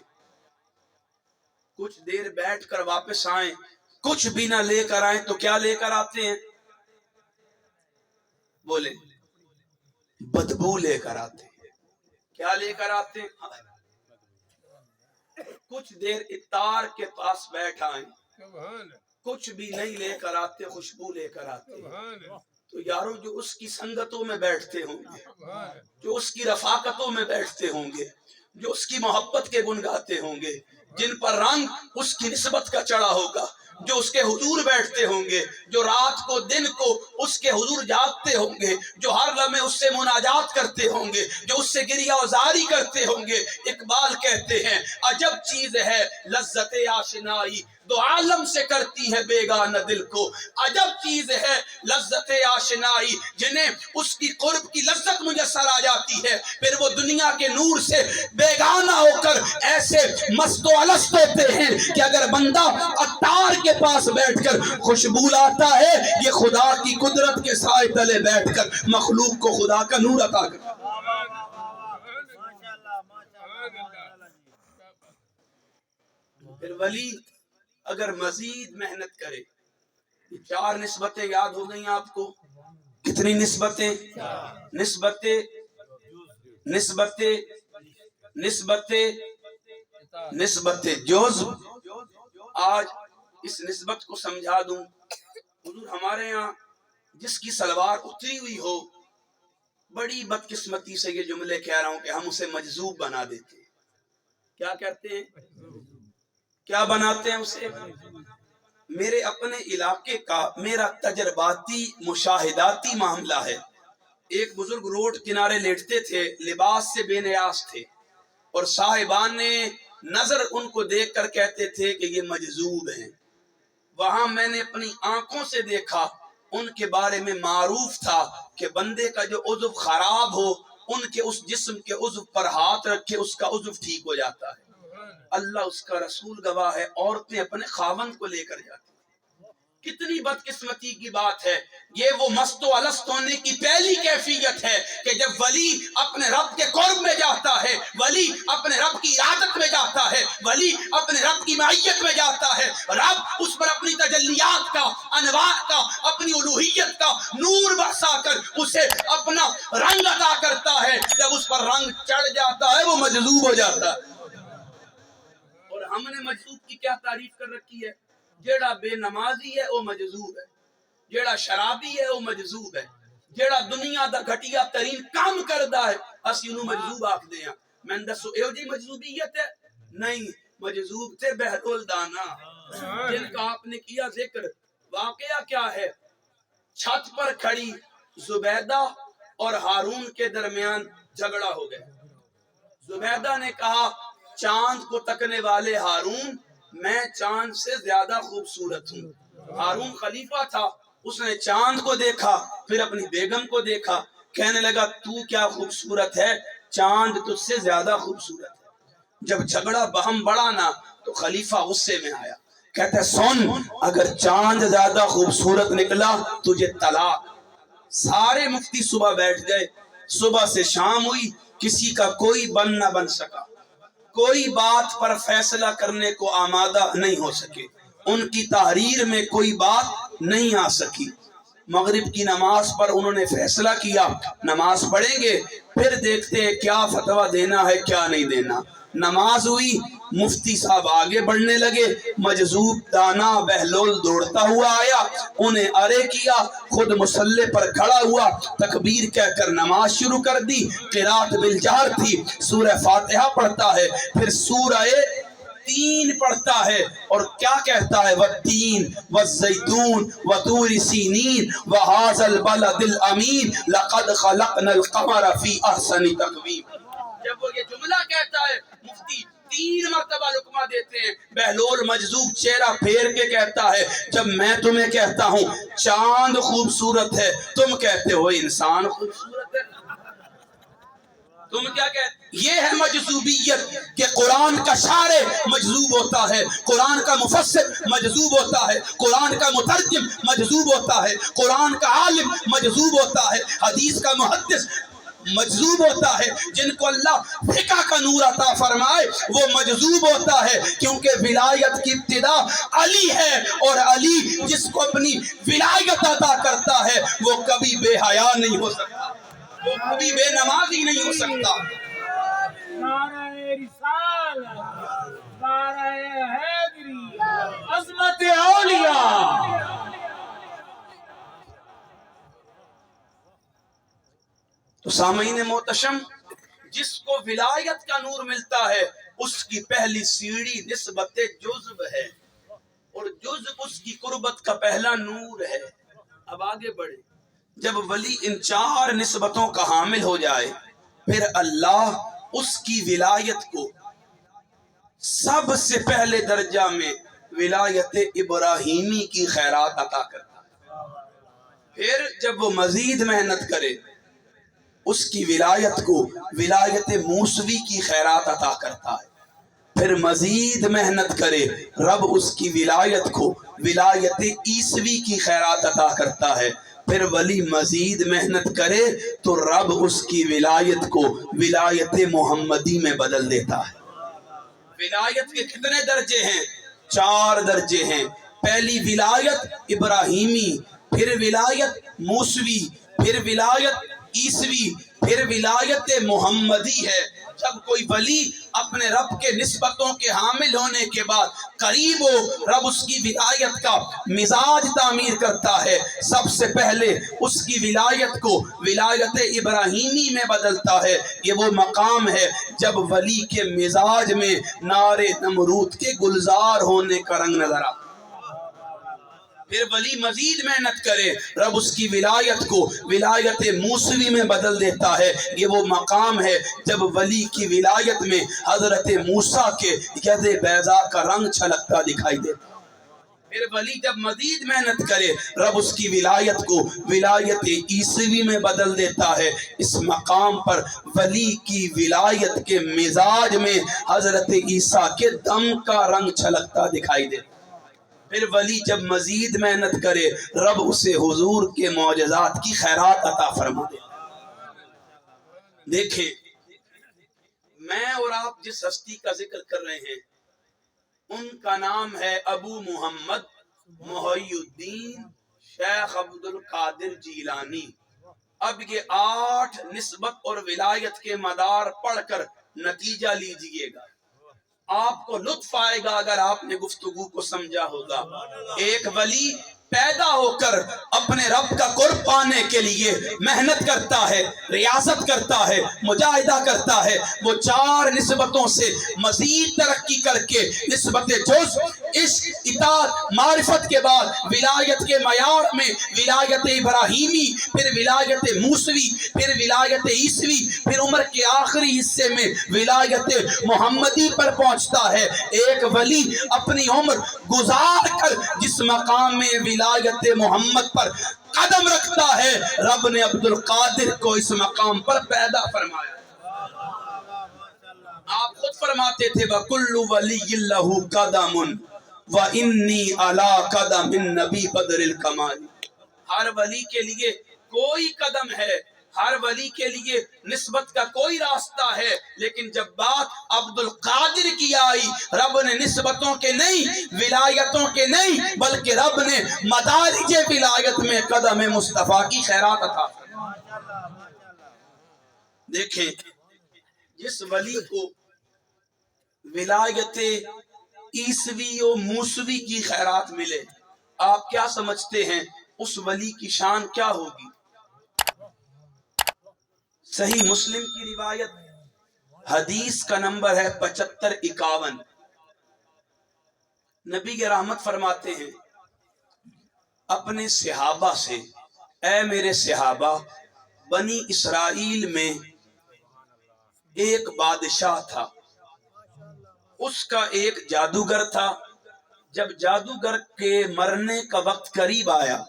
A: کچھ دیر بیٹھ کر واپس آئیں، کچھ بھی نہ لے کر آئیں تو کیا لے کر آتے ہیں؟ بولیں. بدبو لے کر آتے ہیں. کیا لے کر آتے ہیں؟ کچھ دیر اتار کے پاس بیٹھ آئیں، کچھ بھی نہیں لے کر آتے، خوشبو لے کر آتے ہیں. تو یارو جو اس کی سنگتوں میں بیٹھتے ہوں گے، جو اس کی رفاقتوں میں بیٹھتے ہوں گے، جو اس کی محبت کے گن گاتے ہوں گے، جن پر رنگ اس کی نسبت کا چڑھا ہوگا، جو اس کے حضور بیٹھتے ہوں گے، جو رات کو دن کو اس کے حضور جاگتے ہوں گے، جو ہر لمحے اس سے مناجات کرتے ہوں گے، جو اس سے گریہ وزاری کرتے ہوں گے. اقبال کہتے ہیں عجب چیز ہے لذت آشنائی، دو عالم سے کرتی ہے بیگانہ دل کو. عجب چیز ہے لذت آشنائی، جنہیں اس کی قرب کی لذت میسر آ جاتی ہے، پھر وہ دنیا کے نور سے بیگانہ ہو کر ایسے مست و الست ہوتے ہیں کہ اگر بندہ عطار کے پاس بیٹھ کر خوشبو لاتا ہے، یہ خدا کی قدرت کے سائے تلے بیٹھ کر مخلوق کو خدا کا نور عطا کرتا ہے. پھر ولی اگر مزید محنت کرے، یہ 4 نسبتیں یاد ہو گئیں آپ کو. کتنی نسبتیں؟ نسبتیں نسبتیں نسبتیں نسبتیں جزو. آج اس نسبت کو سمجھا دوں. حضور ہمارے ہاں جس کی سلوار اتری ہوئی ہو، بڑی بدقسمتی سے یہ جملے کہہ رہا ہوں کہ ہم اسے مجذوب بنا دیتے ہیں. کیا کہتے ہیں؟ کیا بناتے ہیں اسے؟ میرے اپنے علاقے کا میرا تجرباتی مشاہداتی معاملہ ہے. ایک بزرگ روڈ کنارے لیٹتے تھے، لباس سے بے نیاز تھے، اور صاحبان نے نظر ان کو دیکھ کر کہتے تھے کہ یہ مجذوب ہیں. وہاں میں نے اپنی آنکھوں سے دیکھا، ان کے بارے میں معروف تھا کہ بندے کا جو عضو خراب ہو ان کے اس جسم کے عضو پر ہاتھ رکھے اس کا عضو ٹھیک ہو جاتا ہے۔ اللہ اس کا رسول گواہ ہے، عورتیں اپنے خاوند کو لے کر جاتی ہیں۔ کتنی بدقسمتی کی بات ہے، یہ وہ مست و الست ہونے کی پہلی کیفیت ہے کہ جب ولی اپنے رب کے قرب میں جاتا ہے، ولی اپنے رب کی ارادت میں جاتا ہے، ولی اپنے رب کی معیت میں جاتا ہے، رب اس پر اپنی تجلیات کا، انوار کا، اپنی الوہیت کا نور برسا کر اسے اپنا رنگ عطا کرتا ہے۔ جب اس پر رنگ چڑھ جاتا ہے وہ مجذوب ہو جاتا ہے۔ اور ہم نے مجذوب کی کیا تعریف کر رکھی ہے؟ جیڑا بے نمازی ہے وہ مجذوب ہے، جیڑا شرابی ہے وہ مجذوب ہے، جیڑا دنیا دا گھٹیا ترین کام کردا ہے اسی انہوں مجذوب آکھدے ہیں۔ میں دسو ایو جی مجذوبیت ہے؟ نہیں، مجذوب تھے بہلول دانا جن کا آپ نے کیا ذکر۔ واقعہ کیا ہے؟ چھت پر کھڑی زبیدہ اور ہارون کے درمیان جھگڑا ہو گیا۔ زبیدہ نے کہا چاند کو تکنے والے ہارون، میں چاند سے زیادہ خوبصورت ہوں۔ ہارون خلیفہ تھا، اس نے چاند کو دیکھا، پھر اپنی بیگم کو دیکھا، کہنے لگا تو کیا خوبصورت ہے، چاند تجھ سے زیادہ خوبصورت ہے۔ جب جھگڑا بہم بڑھا نا تو خلیفہ غصے میں آیا، کہتا ہے سن، اگر چاند زیادہ خوبصورت نکلا تجھے طلاق۔ سارے مفتی صبح بیٹھ گئے، صبح سے شام ہوئی، کسی کا کوئی بن نہ بن سکا، کوئی بات پر فیصلہ کرنے کو آمادہ نہیں ہو سکے، ان کی تحریر میں کوئی بات نہیں آ سکی۔ مغرب کی نماز پر انہوں نے فیصلہ کیا نماز پڑھیں گے، پھر دیکھتے ہیں کیا فتویٰ دینا ہے کیا نہیں دینا۔ نماز ہوئی، مفتی صاحب آگے بڑھنے لگے، مجذوب دانا بہلول دوڑتا ہوا آیا، انہیں ارے کیا، خود مصلی پر کھڑا ہوا، تکبیر کہہ کر نماز شروع کر دی۔ قرات بالجہر تھی، سورہ فاتحہ پڑھتا ہے، پھر سورہ تین پڑھتا ہے، اور کیا کہتا ہے؟ والتین والزیتون وطور سینین وہذا البلد الامین لقد خلقنا القمر فی احسن تقویم۔ جب وہ یہ جملہ کہتا ہے مفتی 3 مرتبہ لقمہ دیتے ہیں، بہلول مجذوب چہرہ پھیر کے کہتا ہے جب میں تمہیں کہتا ہوں چاند خوبصورت ہے تم کہتے ہو انسان خوبصورت ہے، تم کیا کہتے؟ یہ ہے مجذوبیت کہ قرآن کا شارع مجذوب ہوتا ہے، قرآن کا مفسر مجذوب ہوتا ہے، قرآن کا مترجم مجذوب ہوتا ہے، قرآن کا عالم مجذوب ہوتا ہے، حدیث کا محدث مجذوب ہوتا ہے، جن کو اللہ فقہ کا نور عطا فرمائے وہ مجذوب ہوتا ہے، کیونکہ ولایت کی ابتدا علی ہے، اور علی جس کو اپنی ولایت عطا کرتا ہے وہ کبھی بے حیا نہیں ہو سکتا، وہ کبھی بے نمازی نہیں ہو سکتا۔
C: نعرہ رسالت، نعرہ حیدری، عظمت اولیاء۔
A: تو سامعین محتشم، جس کو ولایت کا نور ملتا ہے اس کی پہلی سیڑھی نسبت جزب ہے، اور جزب اس کی قربت کا پہلا نور ہے۔ اب آگے بڑھے، جب ولی ان 4 نسبتوں کا حامل ہو جائے پھر اللہ اس کی ولایت کو سب سے پہلے درجہ میں ولایت ابراہیمی کی خیرات عطا کرتا ہے۔ پھر جب وہ مزید محنت کرے اس کی ولایت کو ولایت موسوی کی خیرات عطا کرتا ہے، پھر مزید محنت کرے رب اس کی ولایت کو ولایت عیسوی کی خیرات عطا کرتا ہے، پھر ولی مزید محنت کرے تو رب اس کی ولایت کو ولایت محمدی میں بدل دیتا ہے۔ ولایت کے کتنے درجے ہیں؟ 4 درجے ہیں۔ پہلی ولایت ابراہیمی، پھر ولایت موسوی، پھر ولایت عیسوی، پھر ولایت محمدی ہے۔ جب کوئی ولی اپنے رب کے نسبتوں کے حامل ہونے کے بعد قریب ہو، رب اس کی ولایت کا مزاج تعمیر کرتا ہے، سب سے پہلے اس کی ولایت کو ولایت ابراہیمی میں بدلتا ہے۔ یہ وہ مقام ہے جب ولی کے مزاج میں نار نمرود کے گلزار ہونے کا رنگ نظر آتا ہے۔ پھر ولی مزید محنت کرے رب اس کی ولایت کو ولایت موسوی میں بدل دیتا ہے۔ یہ وہ مقام ہے جب ولی کی ولایت میں حضرت موسیٰ کے ید بیضاء کا رنگ چھلکتا دکھائی دیتا ہے۔ پھر ولی جب مزید محنت کرے رب اس کی ولایت کو ولایت عیسوی میں بدل دیتا ہے. اس مقام پر ولی کی ولایت کے مزاج میں حضرت عیسیٰ کے دم کا رنگ چھلکتا دکھائی دے. پھر ولی جب مزید محنت کرے رب اسے حضور کے معجزات کی خیرات عطا فرما دے. دیکھیں میں اور آپ جس ہستی کا ذکر کر رہے ہیں ان کا نام ہے ابو محمد محی الدین شیخ عبد القادر جیلانی. اب یہ 8 نسبت اور ولایت کے مدار پڑھ کر نتیجہ لیجئے گا. آپ کو لطف آئے گا اگر آپ نے گفتگو کو سمجھا ہوگا. ایک ولی پیدا ہو کر اپنے رب کا قرب پانے کے لیے محنت کرتا ہے، ریاضت کرتا ہے، مجاہدہ کرتا ہے. وہ 4 نسبتوں سے مزید ترقی کر کے نسبت جز، عشق، اطاعت، معرفت کے بعد ولایت کے معیار میں ولایت ابراہیمی، پھر ولایت موسوی، پھر ولایت عیسوی، پھر عمر کے آخری حصے میں ولایت محمدی پر پہنچتا ہے. ایک ولی اپنی عمر گزار کر جس مقام میں ولایت محمد پر قدم رکھتا ہے رب نے عبد القادر کو اس مقام پر پیدا فرمایا. آپ خود فرماتے تھے وَكُلُّ وَلِيٍّ لَهُ قَدَمٌ وَإِنِّي عَلَىٰ قَدَمِ النَّبِي بَدْرِ الْكَمَالِ. ہر ولی کے لیے کوئی قدم ہے، ہر ولی کے لیے نسبت کا کوئی راستہ ہے، لیکن جب بات عبد القادر کی آئی رب نے نسبتوں کے نہیں، ولایتوں کے نہیں، بلکہ رب نے مدارج ولایت میں قدم مصطفیٰ کی خیرات عطا فرمائی. دیکھیں جس ولی کو ولایت عیسوی و موسوی کی خیرات ملے آپ کیا سمجھتے ہیں اس ولی کی شان کیا ہوگی؟ صحیح مسلم کی روایت حدیث کا نمبر ہے 7551. نبی کے رحمت فرماتے ہیں اپنے صحابہ سے، اے میرے صحابہ، بنی اسرائیل میں ایک بادشاہ تھا، اس کا ایک جادوگر تھا. جب جادوگر کے مرنے کا وقت قریب آیا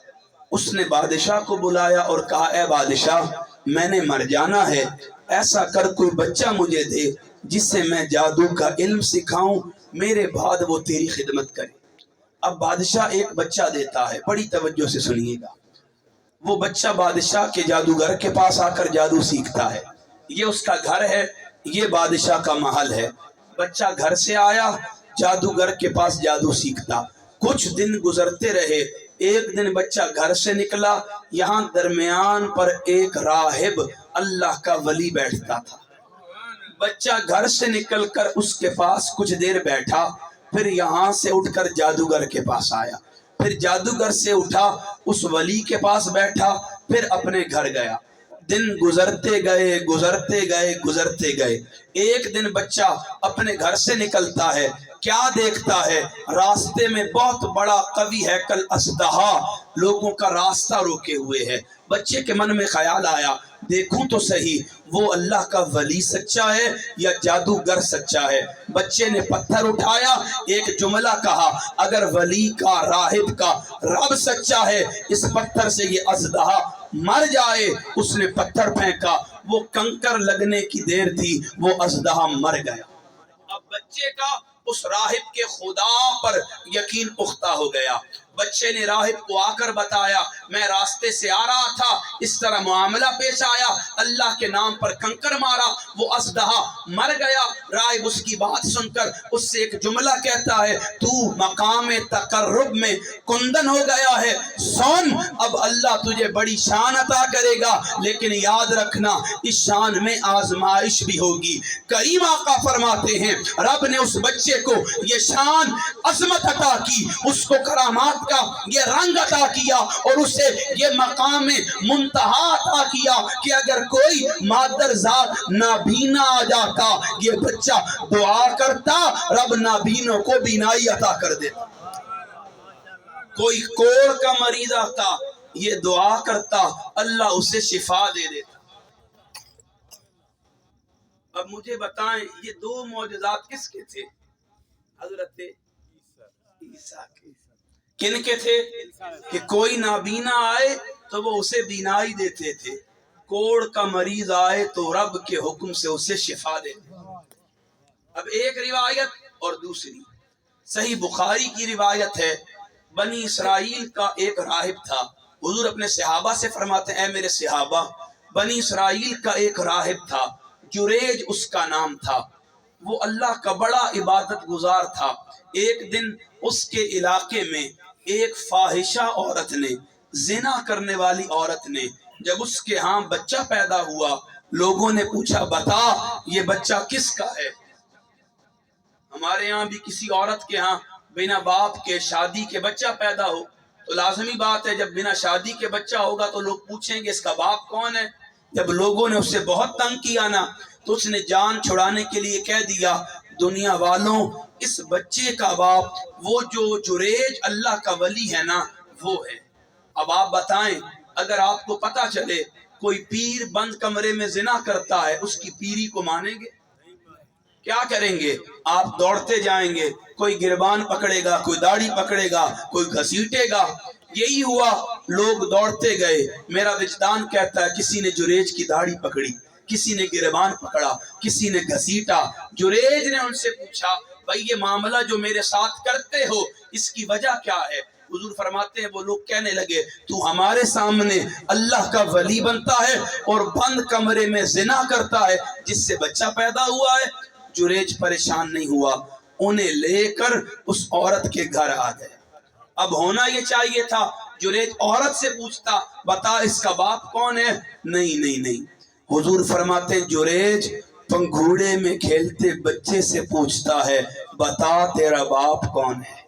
A: اس نے بادشاہ کو بلایا اور کہا اے بادشاہ میں نے مر جانا ہے، ایسا کر کوئی بچہ مجھے دے جس سے میں جادو کا علم سکھاؤں، میرے بعد وہ تیری خدمت کرے. اب بادشاہ ایک بچہ دیتا ہے، بڑی توجہ سے سنیے گا. وہ بچہ بادشاہ کے جادوگر کے پاس آ کر جادو سیکھتا ہے. یہ اس کا گھر ہے، یہ بادشاہ کا محل ہے. بچہ گھر سے آیا جادوگر کے پاس جادو سیکھتا. کچھ دن گزرتے رہے. ایک دن بچہ گھر سے نکلا، یہاں درمیان پر ایک راہب اللہ کا ولی بیٹھتا تھا. بچہ گھر سے نکل کر اس کے پاس کچھ دیر بیٹھا، پھر یہاں سے اٹھ کر جادوگر کے پاس آیا، پھر جادوگر سے اٹھا اس ولی کے پاس بیٹھا، پھر اپنے گھر گیا. دن گزرتے گئے گزرتے گئے گزرتے گئے. ایک دن بچہ اپنے گھر سے نکلتا ہے، کیا دیکھتا ہے؟ راستے میں بہت بڑا قوی ہیکل اژدہا لوگوں کا راستہ روکے ہوئے ہے. بچے کے من میں خیال آیا دیکھوں تو صحیح وہ اللہ کا ولی سچا ہے یا جادوگر سچا ہے. بچے نے پتھر اٹھایا، ایک جملہ کہا اگر ولی کا راہب کا رب سچا ہے اس پتھر سے یہ اژدہا مر جائے. اس نے پتھر پھینکا، وہ کنکر لگنے کی دیر تھی، وہ اژدہا مر گیا. اب بچے کا اس راہب کے خدا پر یقین پختہ ہو گیا. بچے نے راہب کو آ کر بتایا میں راستے سے آ رہا تھا، اس طرح معاملہ پیش آیا، اللہ کے نام پر کنکر مارا، وہ اژدہا مر گیا. راہب اس کی بات سن کر اس سے ایک جملہ کہتا ہے تو مقام تقرب میں کندن ہو گیا ہے، سن اب اللہ تجھے بڑی شان عطا کرے گا، لیکن یاد رکھنا اس شان میں آزمائش بھی ہوگی. کریم آقا فرماتے ہیں رب نے اس بچے کو یہ شان عظمت عطا کی، اس کو کرامات کا یہ رنگ عطا کیا اور اسے یہ مقام منتہا عطا کیا کہ اگر کوئی مادر ذات نابینا آ جاتا یہ بچہ دعا کرتا رب نابینوں کو بینائی عطا کر دیتا. کوئی کوڑ کا مریض آتا یہ دعا کرتا اللہ اسے شفا دے دیتا. اب مجھے بتائیں یہ 2 معجزات کس کے تھے؟ حضرت عیسیٰ کے. کن کے تھے کہ کوئی نابینا آئے تو وہ اسے بینائی دیتے تھے، کوڑ کا مریض آئے تو رب کے حکم سے اسے شفا دیتے۔ اب ایک روایت اور دوسری صحیح بخاری کی روایت ہے، بنی اسرائیل کا ایک راہب تھا۔ حضور اپنے صحابہ سے فرماتے ہیں اے میرے صحابہ، بنی اسرائیل کا ایک راہب تھا، جریج اس کا نام تھا، وہ اللہ کا بڑا عبادت گزار تھا۔ ایک دن اس کے علاقے میں ایک فاحشہ عورت نے، زنا کرنے والی عورت نے، جب اس کے ہاں بچہ پیدا ہوا، لوگوں نے پوچھا بتا یہ بچہ کس کا ہے؟ ہمارے ہاں بھی کسی عورت کے ہاں بنا باپ کے شادی کے بچہ پیدا ہو تو لازمی بات ہے، جب بنا شادی کے بچہ ہوگا تو لوگ پوچھیں گے اس کا باپ کون ہے۔ جب لوگوں نے اسے بہت تنگ کیا نا تو اس نے جان چھڑانے کے لیے کہہ دیا دنیا والوں اس بچے کا باپ وہ جو جریج اللہ کا ولی ہے نا وہ ہے۔ اب آپ بتائیں اگر آپ کو پتا چلے کوئی پیر بند کمرے میں زنا کرتا ہے، اس کی پیری کو مانیں گے؟ کیا کریں گے؟ آپ دوڑتے جائیں گے، کوئی گربان پکڑے گا، کوئی داڑھی پکڑے گا، کوئی گھسیٹے گا۔ یہی ہوا، لوگ دوڑتے گئے۔ میرا وجدان کہتا ہے کسی نے جریج کی داڑھی پکڑی، کسی نے گربان پکڑا، کسی نے گھسیٹا۔ جریج نے ان سے پوچھا بھائی یہ معاملہ جو میرے ساتھ کرتے ہو اس کی وجہ کیا ہے؟ حضور فرماتے ہیں وہ لوگ کہنے لگے تو ہمارے سامنے اللہ کا ولی بنتا ہے اور بند کمرے میں زنا کرتا ہے جس سے بچہ پیدا ہوا ہے۔ جریج پریشان نہیں ہوا، انہیں لے کر اس عورت کے گھر آ گئے۔ اب ہونا یہ چاہیے تھا جریج عورت سے پوچھتا بتا اس کا باپ کون ہے، نہیں۔ حضور فرماتے جریج پنگھوڑے میں کھیلتے بچے سے پوچھتا ہے بتا تیرا باپ کون ہے،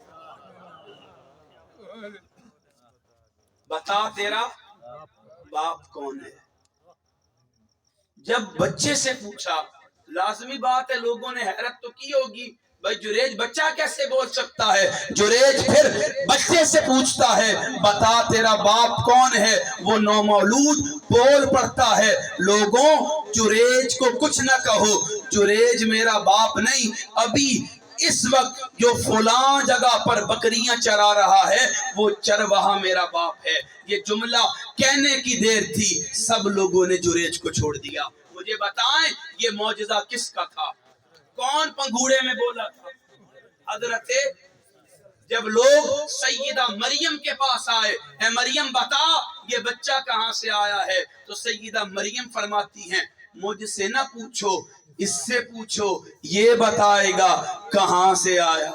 A: بتا تیرا باپ کون ہے۔ جب بچے سے پوچھا لازمی بات ہے لوگوں نے حیرت تو کی ہوگی بھائی جریج بچہ کیسے بول سکتا ہے؟ جریج پھر بچے سے پوچھتا ہے بتا تیرا باپ کون ہے، وہ نومولود بول پڑتا ہے لوگوں جریج کو کچھ نہ کہو، جریج میرا باپ نہیں، ابھی اس وقت جو فلاں جگہ پر بکریاں چرا رہا ہے وہ چرواہا میرا باپ ہے۔ یہ جملہ کہنے کی دیر تھی، سب لوگوں نے جریج کو چھوڑ دیا۔ مجھے بتائیں یہ معجزہ کس کا تھا؟ کون پنگھوڑے میں بولا تھا؟ حضرت جب لوگ سیدہ مریم کے پاس آئے اے مریم بتا یہ بچہ کہاں سے آیا ہے، تو سیدہ مریم فرماتی ہیں مجھ سے نہ پوچھو اس سے پوچھو یہ بتائے گا کہاں سے آیا۔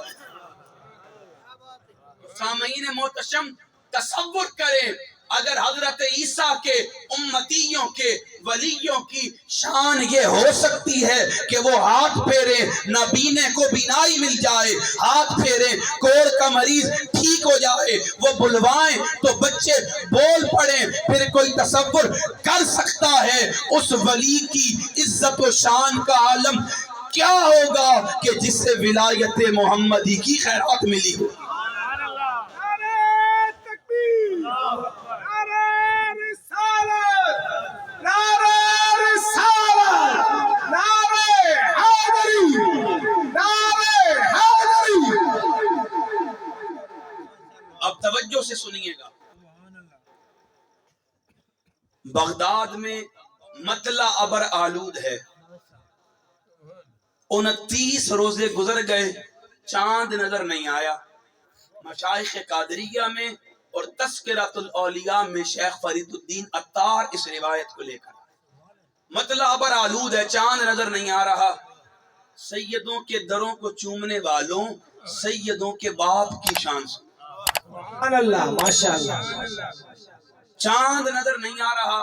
A: سامعین محتشم تصور کریں اگر حضرت عیسیٰ کے امتیوں کے ولیوں کی شان یہ ہو سکتی ہے کہ وہ ہاتھ پھیرے نابینے کو بینائی مل جائے، ہاتھ پھیرے کوڑ کا مریض ٹھیک ہو جائے، وہ بلوائیں تو بچے بول پڑیں، پھر کوئی تصور کر سکتا ہے اس ولی کی عزت و شان کا عالم کیا ہوگا کہ جس سے ولایت محمدی کی خیرات ملی ہو۔ اب توجہ سے سنیے گا، بغداد میں مطلع ابر آلود ہے، 29 روزے گزر گئے چاند نظر نہیں آیا۔ مشائخ قادریہ میں اور تذکرۃ الاولیاء میں شیخ فرید الدین عطار اس روایت کو لے کر مطلع ابر آلود ہے، چاند نظر نہیں آ رہا۔ سیدوں کے دروں کو چومنے والوں سیدوں کے باپ کی شان سے
C: سبحان اللہ ماشاءاللہ۔
A: چاند نظر نہیں آ رہا۔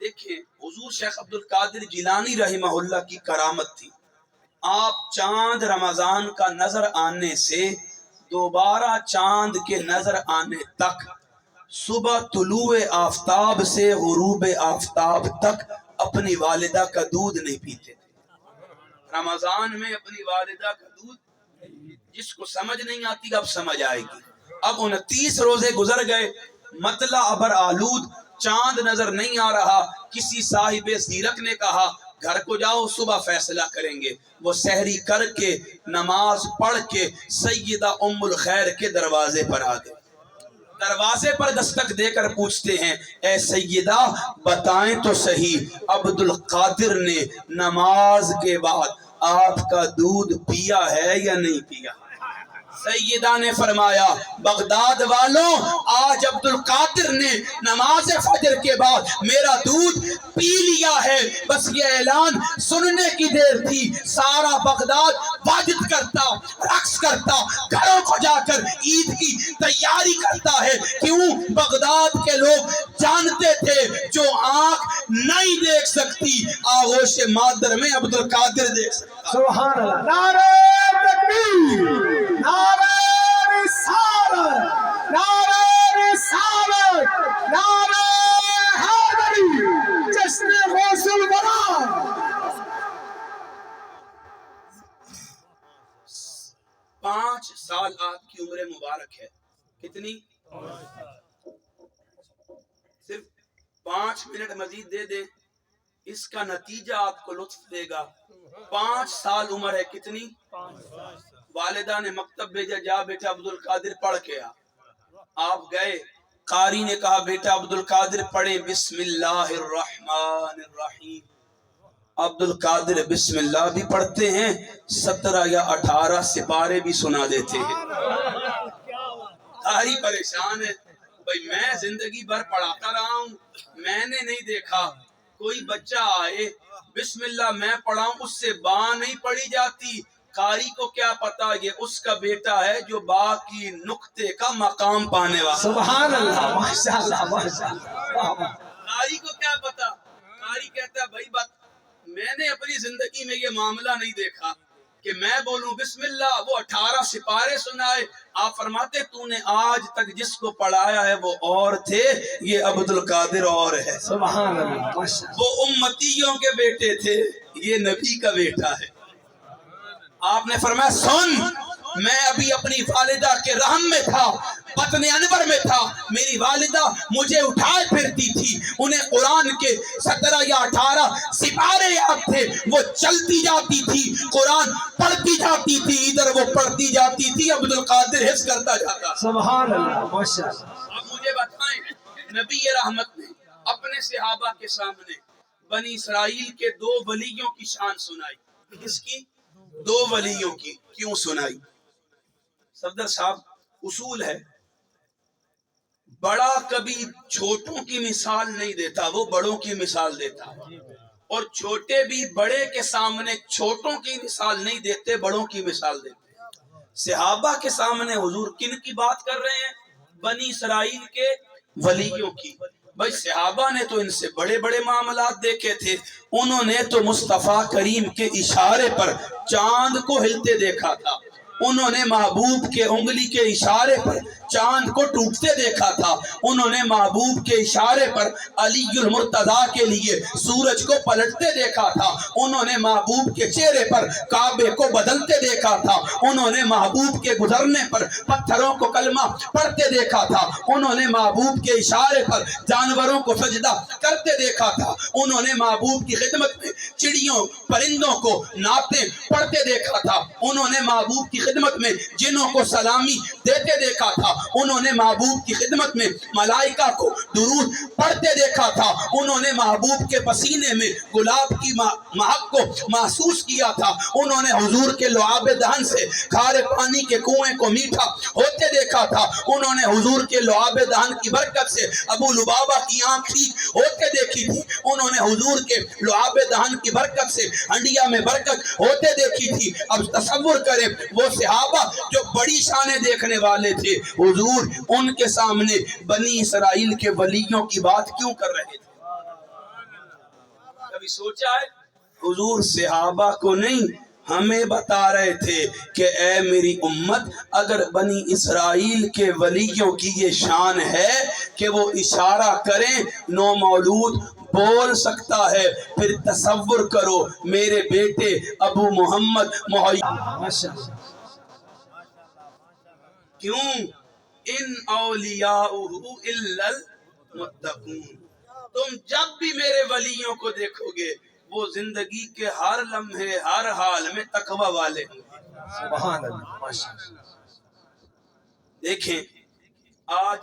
A: دیکھیں حضور شیخ عبد القادر جیلانی رحمہ اللہ کی کرامت تھی، آپ چاند رمضان کا نظر آنے سے دوبارہ چاند کے نظر آنے تک صبح طلوع آفتاب سے غروب آفتاب تک اپنی والدہ کا دودھ نہیں پیتے تھے۔ رمضان میں اپنی والدہ کا دودھ، جس کو سمجھ نہیں آتی اب سمجھ آئے گی۔ اب 29 روزے گزر گئے، مطلع ابر آلود، چاند نظر نہیں آ رہا۔ کسی صاحب سیرت نے کہا گھر کو جاؤ صبح فیصلہ کریں گے. وہ سحری کر کے نماز پڑھ کے سیدہ ام الخیر کے دروازے پر آ گئے. دروازے پر دستک دے کر پوچھتے ہیں اے سیدہ بتائیں تو صحیح عبد القادر نے نماز کے بعد آپ کا دودھ پیا ہے یا نہیں پیا؟ سیدہ نے فرمایا بغداد والوں آج عبد القادر نے نماز فجر کے بعد میرا دودھ پی لیا ہے. بس یہ اعلان سننے کی دیر تھی. سارا بغداد واجب کرتا رقص کرتا گھروں کو جا کر عید کی تیاری کرتا ہے. کیوں؟ بغداد کے لوگ جانتے تھے جو آنکھ نہیں دیکھ سکتی آغوش مادر میں عبد القادر دیکھ سکتا.
C: سبحان اللہ. نعرہ تکبیر، نعرہ رسالت، نعرہ رسالت، نعرہ حیدری، جشن غوث الورا.
A: 5 سال آپ کی عمر مبارک ہے. کتنی؟ صرف 5 منٹ مزید دے دیں اس کا نتیجہ آپ کو لطف دے گا. 5 سال عمر ہے. کتنی؟ والدہ نے مکتب بھیجا جا بیٹا عبد القادر پڑھ کے آ. آپ گئے. قاری نے کہا بیٹا عبد القادر پڑھیں بسم اللہ الرحمن الرحیم. عبد القادر بسم اللہ بھی پڑھتے ہیں 17 یا 18 سپارے بھی سنا دیتے ہیں. قاری پریشان ہے بھائی میں زندگی بھر پڑھاتا رہا ہوں میں نے نہیں دیکھا کوئی بچہ آئے بسم اللہ میں پڑھاؤں اس سے با نہیں پڑھی جاتی. قاری کو کیا پتا یہ اس کا بیٹا ہے جو با کی نقطے کا مقام پانے والا.
C: سبحان اللہ، ماشاءاللہ ماشاءاللہ.
A: قاری کو کیا پتا. قاری کہتا ہے بھائی بات میں نے اپنی زندگی میں یہ معاملہ نہیں دیکھا کہ میں بولوں بسم اللہ وہ 18 سپارے سنائے. آپ فرماتے تو نے آج تک جس کو پڑھایا ہے وہ اور تھے یہ عبد القادر اور ہے.
C: سبحان اللہ ماشاءاللہ.
A: وہ امتیوں کے بیٹے تھے یہ نبی کا بیٹا ہے. آپ نے فرمایا سن میں ابھی اپنی والدہ کے رحم میں تھا بطن انور میں تھا. میری والدہ مجھے اٹھائے پھرتی تھی. انہیں قرآن کے 17 یا 18 سپارے یاد تھے. وہ چلتی جاتی تھی قرآن پڑھتی جاتی تھی ادھر وہ پڑھتی جاتی تھی عبد القادر حفظ کرتا جاتا.
C: سبحان اللہ ماشاءاللہ.
A: اب مجھے بتائیں نبی رحمت نے اپنے صحابہ کے سامنے بنی اسرائیل کے 2 ولیوں کی شان سنائی. کس کی؟ 2 ولیوں کی. کیوں سنائی؟ صفدر صاحب اصول ہے بڑا کبھی چھوٹوں کی مثال نہیں دیتا وہ بڑوں کی مثال دیتا اور چھوٹے بھی بڑے کے سامنے چھوٹوں کی مثال نہیں دیتے بڑوں کی مثال دیتے. صحابہ کے سامنے حضور کن کی بات کر رہے ہیں؟ بنی اسرائیل کے ولیوں کی. بھائی صحابہ نے تو ان سے بڑے بڑے معاملات دیکھے تھے. انہوں نے تو مصطفیٰ کریم کے اشارے پر چاند کو ہلتے دیکھا تھا. انہوں نے محبوب کے انگلی کے اشارے پر چاند کو ٹوٹتے دیکھا تھا. انہوں نے محبوب کے اشارے پر علی المرتضیٰ کے لیے سورج کو پلٹتے دیکھا تھا. انہوں نے محبوب کے چہرے پر کعبے کو بدلتے دیکھا تھا. انہوں نے محبوب کے گزرنے پر پتھروں کو کلمہ پڑھتے دیکھا تھا. انہوں نے محبوب کے اشارے پر جانوروں کو سجدہ کرتے دیکھا تھا. انہوں نے محبوب کی خدمت میں چڑیوں پرندوں کو نعتیں پڑھتے دیکھا تھا. انہوں نے محبوب کی خدمت میں جنوں کو سلامی دیتے دیکھا تھا. انہوں نے محبوب کی خدمت میں ملائکہ کو درود پڑھتے دیکھا تھا. انہوں نے محبوب کے پسینے میں گلاب کی مہک کو محسوس کیا تھا. انہوں نے حضور کے لعاب دہن سے کھارے پانی کے کنویں کو میٹھا ہوتے دیکھا تھا. انہوں نے حضور کے لعاب دہن کی برکت سے ابو لبابہ کی آنکھ ٹھیک ہوتے دیکھی تھی. انہوں نے حضور کے لعاب دہن کی برکت سے ہنڈیا میں برکت ہوتے دیکھی تھی. اب تصور کریں وہ صحابہ جو بڑی شانیں دیکھنے والے تھے حضور ان کے سامنے بنی اسرائیل کے ولیوں کی بات کیوں کر رہے تھے؟ کبھی سوچا ہے؟ حضور صحابہ کو نہیں ہمیں بتا رہے تھے کہ اے میری امت اگر بنی اسرائیل کے ولیوں کی یہ شان ہے کہ وہ اشارہ کریں نو مولود بول سکتا ہے پھر تصور کرو میرے بیٹے ابو محمد کیوں ان اولیاؤہ الا المتقون. تم جب بھی میرے ولیوں کو دیکھو گے وہ زندگی کے ہر لمحے ہر حال میں تقوی والے ہوں گے۔
C: سبحان اللہ ماشاءاللہ
A: دیکھیں آج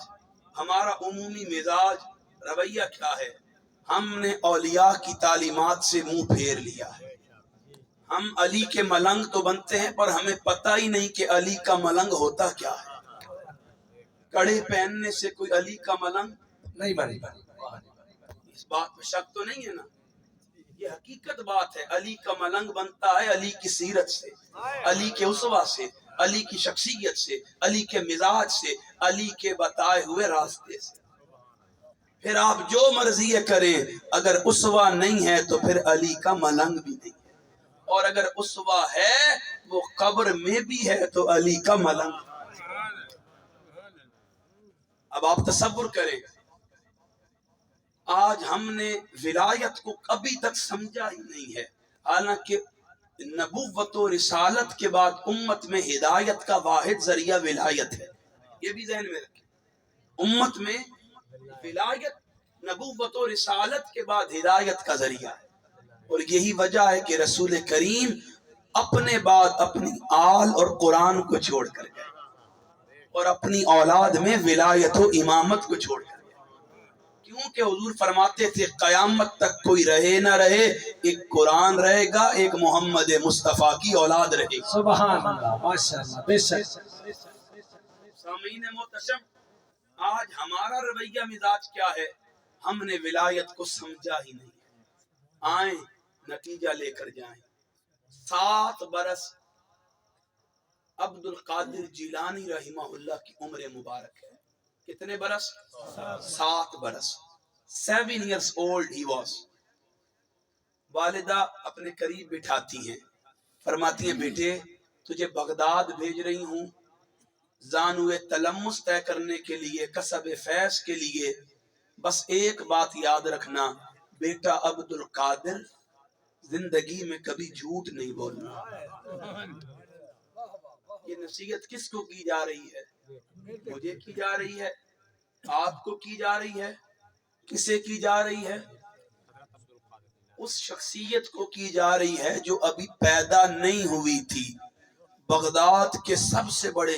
A: ہمارا عمومی مزاج رویہ کیا ہے؟ ہم نے اولیاء کی تعلیمات سے منہ پھیر لیا ہے۔ ہم علی کے ملنگ تو بنتے ہیں پر ہمیں پتہ ہی نہیں کہ علی کا ملنگ ہوتا کیا ہے۔ کڑے پہننے سے کوئی علی کا ملنگ
C: نہیں بنی
A: اس بات میں شک تو نہیں ہے نا؟ یہ حقیقت بات ہے۔ علی کا ملنگ بنتا ہے علی کی سیرت سے، علی کے اسوہ سے، علی کی شخصیت سے، علی کے مزاج سے، علی کے بتائے ہوئے راستے سے۔ پھر آپ جو مرضی کریں، اگر اسوہ نہیں ہے تو پھر علی کا ملنگ بھی نہیں ہے، اور اگر اسوہ ہے وہ قبر میں بھی ہے تو علی کا ملنگ۔ اب آپ تصور کریں، آج ہم نے ولایت کو ابھی تک سمجھا ہی نہیں ہے، حالانکہ نبوت و رسالت کے بعد امت میں ہدایت کا واحد ذریعہ ولایت ہے۔ یہ بھی ذہن میں رکھیں، امت میں ولایت نبوت و رسالت کے بعد ہدایت کا ذریعہ ہے، اور یہی وجہ ہے کہ رسول کریم اپنے بعد اپنی آل اور قرآن کو چھوڑ کر گئے، اور اپنی اولاد میں ولایت و امامت کو چھوڑ کر گئے، کیونکہ حضور فرماتے تھے قیامت تک کوئی رہے نہ رہے، ایک قرآن رہے گا، ایک محمد مصطفیٰ کی اولاد رہے گی۔
C: سبحان اللہ ماشاءاللہ بے شک
A: سامعین محتشم، آج ہمارا رویہ مزاج کیا ہے؟ ہم نے ولایت کو سمجھا ہی نہیں ہے۔ آئیں نتیجہ لے کر جائیں۔ 7 برس عبد القادر جیلانی رحمہ اللہ کی عمر مبارک ہے۔ کتنے برس؟ 7 برس۔ 7 years old he was۔ والدہ اپنے قریب بٹھاتی ہیں، فرماتی ہیں بیٹے تجھے بغداد بھیج رہی ہوں زانوِ تلمس طے کرنے کے لیے، کسب فیض کے لیے، بس ایک بات یاد رکھنا بیٹا عبد القادر، زندگی میں کبھی جھوٹ نہیں بولنا۔ یہ نصیحت کس کو کی جا رہی ہے؟ مجھے کی جا رہی ہے، آپ کو کی جا رہی ہے، کسے کی جا رہی ہے؟ اس شخصیت کو کی جا رہی ہے جو ابھی پیدا نہیں ہوئی تھی۔ بغداد کے سب سے بڑے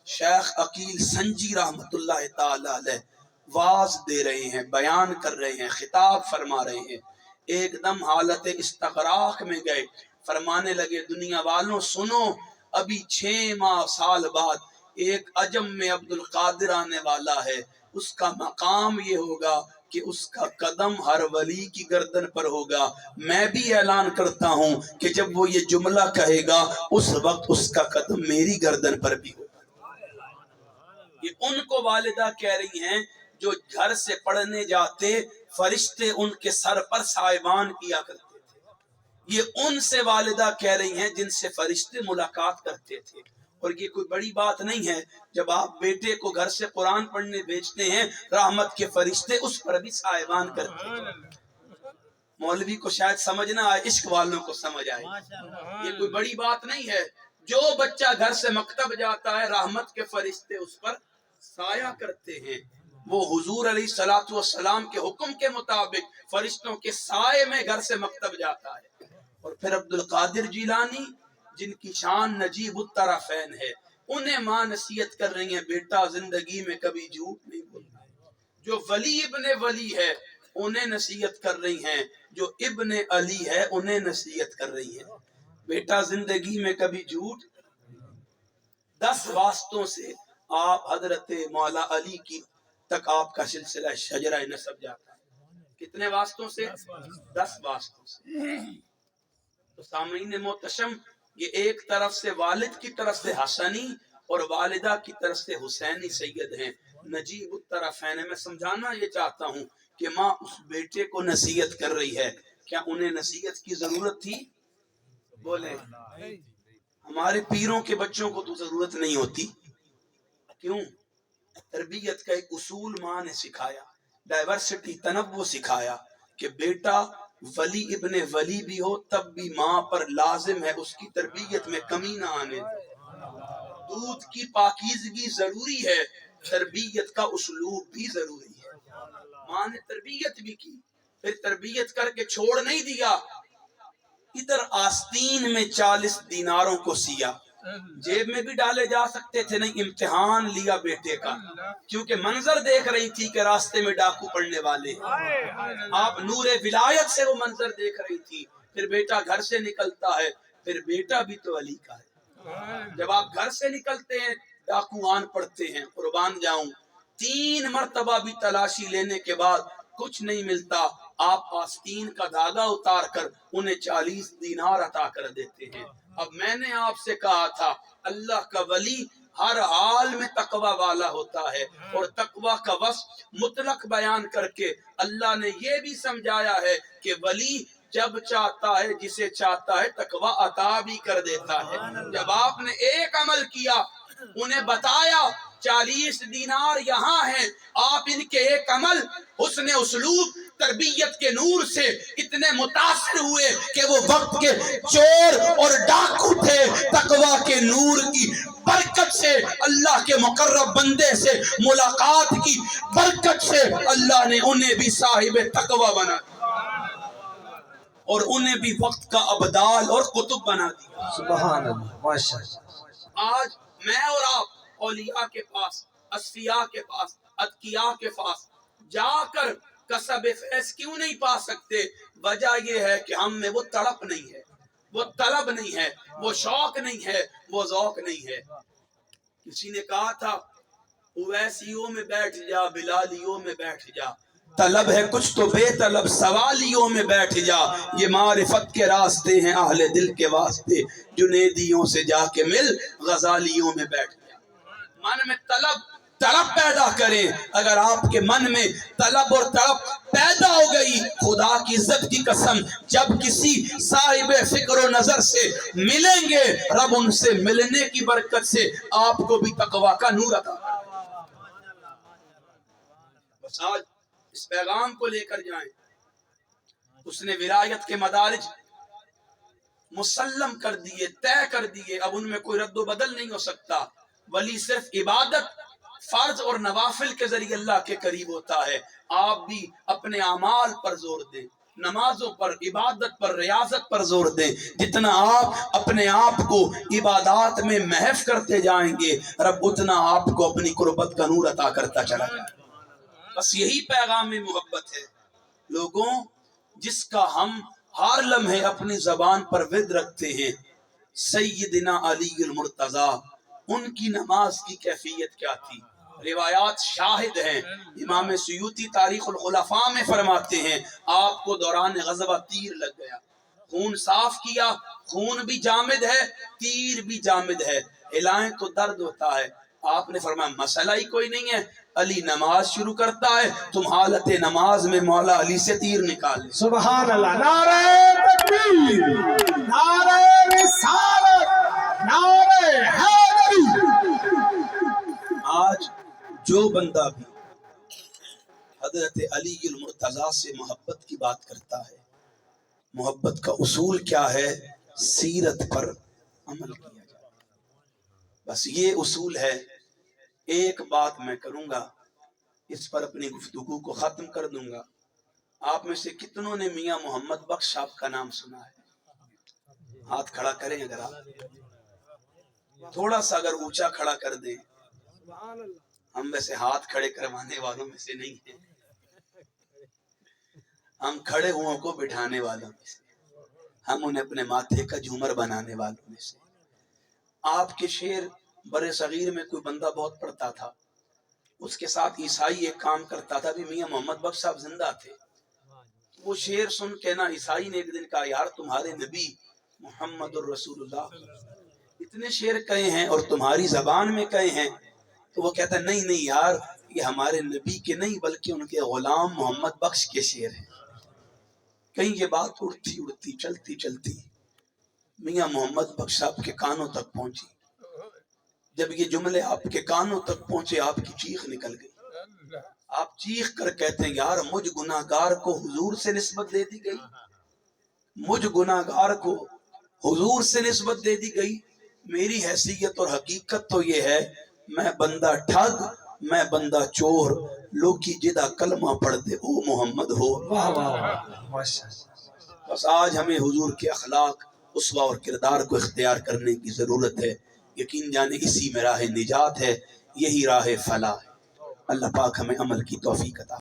A: شیخ عقیل سنجی رحمت اللہ تعالی علیہ واز دے رہے ہیں، بیان کر رہے ہیں، خطاب فرما رہے ہیں۔ ایک دم حالت استغراق میں گئے، فرمانے لگے دنیا والوں سنو، ابھی 6 سال بعد ایک عجم میں عبد القادر آنے والا ہے، اس کا مقام یہ ہوگا کہ اس کا قدم ہر ولی کی گردن پر ہوگا۔ میں بھی اعلان کرتا ہوں کہ جب وہ یہ جملہ کہے گا اس وقت اس کا قدم میری گردن پر بھی ہوگا۔ یہ ان کو والدہ کہہ رہی ہیں جو گھر سے پڑھنے جاتے فرشتے ان کے سر پر سائبان کیا کرتے تھے۔ یہ ان سے والدہ کہہ رہی ہیں جن سے فرشتے ملاقات کرتے تھے، اور یہ کوئی بڑی بات نہیں ہے جب آپ بیٹے کو گھر سے قرآن پڑھنے بھیجتے ہیں، رحمت کے فرشتے اس پر بھی سائبان کرتے ہیں۔ مولوی کو شاید سمجھ نہ آئے، عشق والوں کو سمجھ آئے۔ یہ کوئی بڑی بات نہیں ہے، جو بچہ گھر سے مکتب جاتا ہے رحمت کے فرشتے اس پر سایہ کرتے ہیں۔ وہ حضور علیہ الصلوۃ والسلام کے حکم کے مطابق فرشتوں کے سائے میں گھر سے مکتب جاتا ہے۔ اور پھر عبد القادر جیلانی جن کی شان نجیب الطرفین ہے، انہیں ماں نصیحت کر رہی ہیں بیٹا زندگی میں کبھی جھوٹ نہیں بولنا۔ جو ولی ابن ولی ہے انہیں نصیحت کر رہی ہیں، جو ابن علی ہے انہیں نصیحت کر رہی ہیں، بیٹا زندگی میں کبھی جھوٹ۔ 10 واسطوں سے آپ حضرت مولا علی کی تک آپ کا سلسلہ شجرہ نسب جاتا ہے۔ کتنے واسطوں سے؟ 10 واسطوں سے۔ تو سامعین محتشم، یہ ایک طرف سے والد کی طرف سے حسنی اور والدہ کی طرف سے حسینی سید ہیں، نجیب الطرفین۔ میں سمجھانا یہ چاہتا ہوں کہ ماں اس بیٹے کو نصیحت کر رہی ہے، کیا انہیں نصیحت کی ضرورت تھی؟ بولے ہمارے پیروں کے بچوں کو تو ضرورت نہیں ہوتی، کیوں؟ تربیت کا ایک اصول ماں نے سکھایا، ڈائیورسٹی، تنوع سکھایا کہ بیٹا ولی ابن ولی بھی ہو تب بھی ماں پر لازم ہے اس کی تربیت میں کمی نہ آنے دے۔ دودھ کی پاکیزگی ضروری ہے، تربیت کا اسلوب بھی ضروری ہے۔ ماں نے تربیت بھی کی، پھر تربیت کر کے چھوڑ نہیں دیا، ادھر آستین میں 40 دیناروں کو سیا، جیب میں بھی ڈالے جا سکتے تھے، نہیں، امتحان لیا بیٹے کا، کیونکہ منظر دیکھ رہی تھی کہ راستے میں ڈاکو پڑنے والے ہیں، آپ نور ولایت سے وہ منظر دیکھ رہی تھی۔ پھر بیٹا گھر سے نکلتا ہے، پھر بیٹا بھی تو علی کا ہے، جب آپ گھر سے نکلتے ہیں ڈاکو آن پڑتے ہیں، قربان جاؤں 3 مرتبہ بھی تلاشی لینے کے بعد کچھ نہیں ملتا، آپ آستین کا دھاگا اتار کر انہیں 40 دینار عطا کر دیتے ہیں۔ اب میں نے آپ سے کہا تھا اللہ کا ولی ہر حال میں تقوی والا ہوتا ہے، اور تقوی کا وصف مطلق بیان کر کے اللہ نے یہ بھی سمجھایا ہے کہ ولی جب چاہتا ہے جسے چاہتا ہے تقوی عطا بھی کر دیتا ہے۔ جب آپ نے ایک عمل کیا، انہیں بتایا 40 دینار یہاں ہیں، آپ ان کے ایک عمل، حسن اسلوب، تربیت کے نور سے اتنے متاثر ہوئے کہ وہ وقت کے چور اور ڈاکو تھے، تقوی کے نور کی برکت سے، اللہ کے مقرب بندے سے ملاقات کی برکت سے اللہ نے انہیں بھی صاحب تقوی بنا دیا اور انہیں بھی وقت کا ابدال اور قطب بنا دیا۔
C: سبحان اللہ، ماشاءاللہ۔
A: آج میں اور آپ اولیاء کے پاس، اصفیاء کے پاس، اتقیاء کے پاس جا کر کسب فیض کیوں نہیں پا سکتے؟ وجہ یہ ہے کہ ہم میں وہ تڑپ نہیں ہے، وہ طلب نہیں ہے، وہ شوق نہیں ہے، وہ ذوق نہیں ہے۔ کسی نے کہا تھا اویسیوں میں بیٹھ جا، بلالیوں میں بیٹھ جا، طلب ہے کچھ تو بے طلب سوالیوں میں بیٹھ جا، یہ معرفت کے راستے ہیں اہل دل کے واسطے، جنیدیوں سے جا کے مل، غزالیوں میں بیٹھ جا۔ من میں طلب پیدا کریں، اگر آپ کے من میں طلب اور تڑپ پیدا ہو گئی، خدا کی عزت کی قسم جب کسی صاحب فکر و نظر سے ملیں گے، رب ان سے ملنے کی برکت سے آپ کو بھی تقوی کا نور عطا کرے۔ بس آج اس پیغام کو لے کر جائیں۔ اس نے ولایت کے مدارج مسلم کر دیے، طے کر دیے، اب ان میں کوئی رد و بدل نہیں ہو سکتا۔ ولی صرف عبادت، فرض اور نوافل کے ذریعے اللہ کے قریب ہوتا ہے۔ آپ بھی اپنے اعمال پر زور دیں، نمازوں پر، عبادت پر، ریاضت پر زور دیں۔ جتنا آپ اپنے آپ کو عبادات میں محو کرتے جائیں گے، رب اتنا آپ کو اپنی قربت کا نور عطا کرتا چلا جائے گا۔ بس یہی پیغام محبت ہے لوگوں، جس کا ہم ہر لمحے اپنی زبان پر ورد رکھتے ہیں۔ سیدنا علی المرتضیٰ، ان کی نماز کی کیفیت کیا تھی؟ روایات شاہد ہیں۔ امام سیوطی تاریخ الخلفاء میں فرماتے ہیں آپ کو دوران غزوہ تیر لگ گیا، خون صاف کیا، خون بھی جامد ہے، تیر بھی جامد ہے، ہلائیں تو درد ہوتا ہے۔ آپ نے فرمایا مسئلہ ہی کوئی نہیں ہے، علی نماز شروع کرتا ہے، تم حالت نماز میں مولا علی سے تیر نکال لیں۔
C: سبحان اللہ، نعرہ تکبیر، نعرہ رسالت، نعرہ حیدری۔
A: آج جو بندہ بھی حضرت علی المرتضیٰ سے محبت کی بات کرتا ہے، محبت کا اصول کیا ہے؟ سیرت پر عمل کیا جائے، بس یہ اصول ہے۔ ایک بات میں کروں گا، اس پر اپنی گفتگو کو ختم کر دوں گا۔ آپ میں سے کتنوں نے میاں محمد بخش صاحب کا نام سنا ہے؟ ہاتھ کھڑا کریں، اگر آپ تھوڑا سا اگر اونچا کھڑا کر دیں۔ ہم ویسے ہاتھ کھڑے کروانے والوں میں سے نہیں ہیں، ہم کھڑے ہوں کو بٹھانے والوں میں سے، ہم انہیں اپنے ماتھے کا جھومر بنانے والوں میں سے۔ آپ کے شعر برے صغیر میں کوئی بندہ بہت پڑھتا تھا، اس کے ساتھ عیسائی ایک کام کرتا تھا، بھی میاں محمد بخش صاحب زندہ تھے۔ وہ شعر سن کے نا عیسائی نے ایک دن کہا یار تمہارے نبی محمد الرسول اللہ اتنے شعر کہے ہیں اور تمہاری زبان میں کہے ہیں، تو وہ کہتا ہے نہیں نہیں یار، یہ ہمارے نبی کے نہیں بلکہ ان کے غلام محمد بخش کے شعر ہیں۔ کہیں یہ بات اڑتی اڑتی چلتی چلتی میاں محمد بخش صاحب کے کانوں تک پہنچی۔ جب یہ جملے آپ کے کانوں تک پہنچے، آپ کی چیخ نکل گئی۔ آپ چیخ کر کہتے ہیں یار مجھ گناہگار کو حضور سے نسبت دے دی گئی، مجھ گناہگار کو حضور سے نسبت دے دی گئی۔ میری حیثیت اور حقیقت تو یہ ہے، میں بندہ ٹھگ، میں بندہ چور، لوگ کی جدا کلمہ پڑھتے او محمد ہو.
C: واہ واہ واہ ماشاءاللہ.
A: بس آج ہمیں حضور کے اخلاق اسوہ اور کردار کو اختیار کرنے کی ضرورت ہے. یقین جانے اسی میں راہ نجات ہے، یہی راہ فلاح ہے. اللہ پاک ہمیں عمل کی توفیق عطا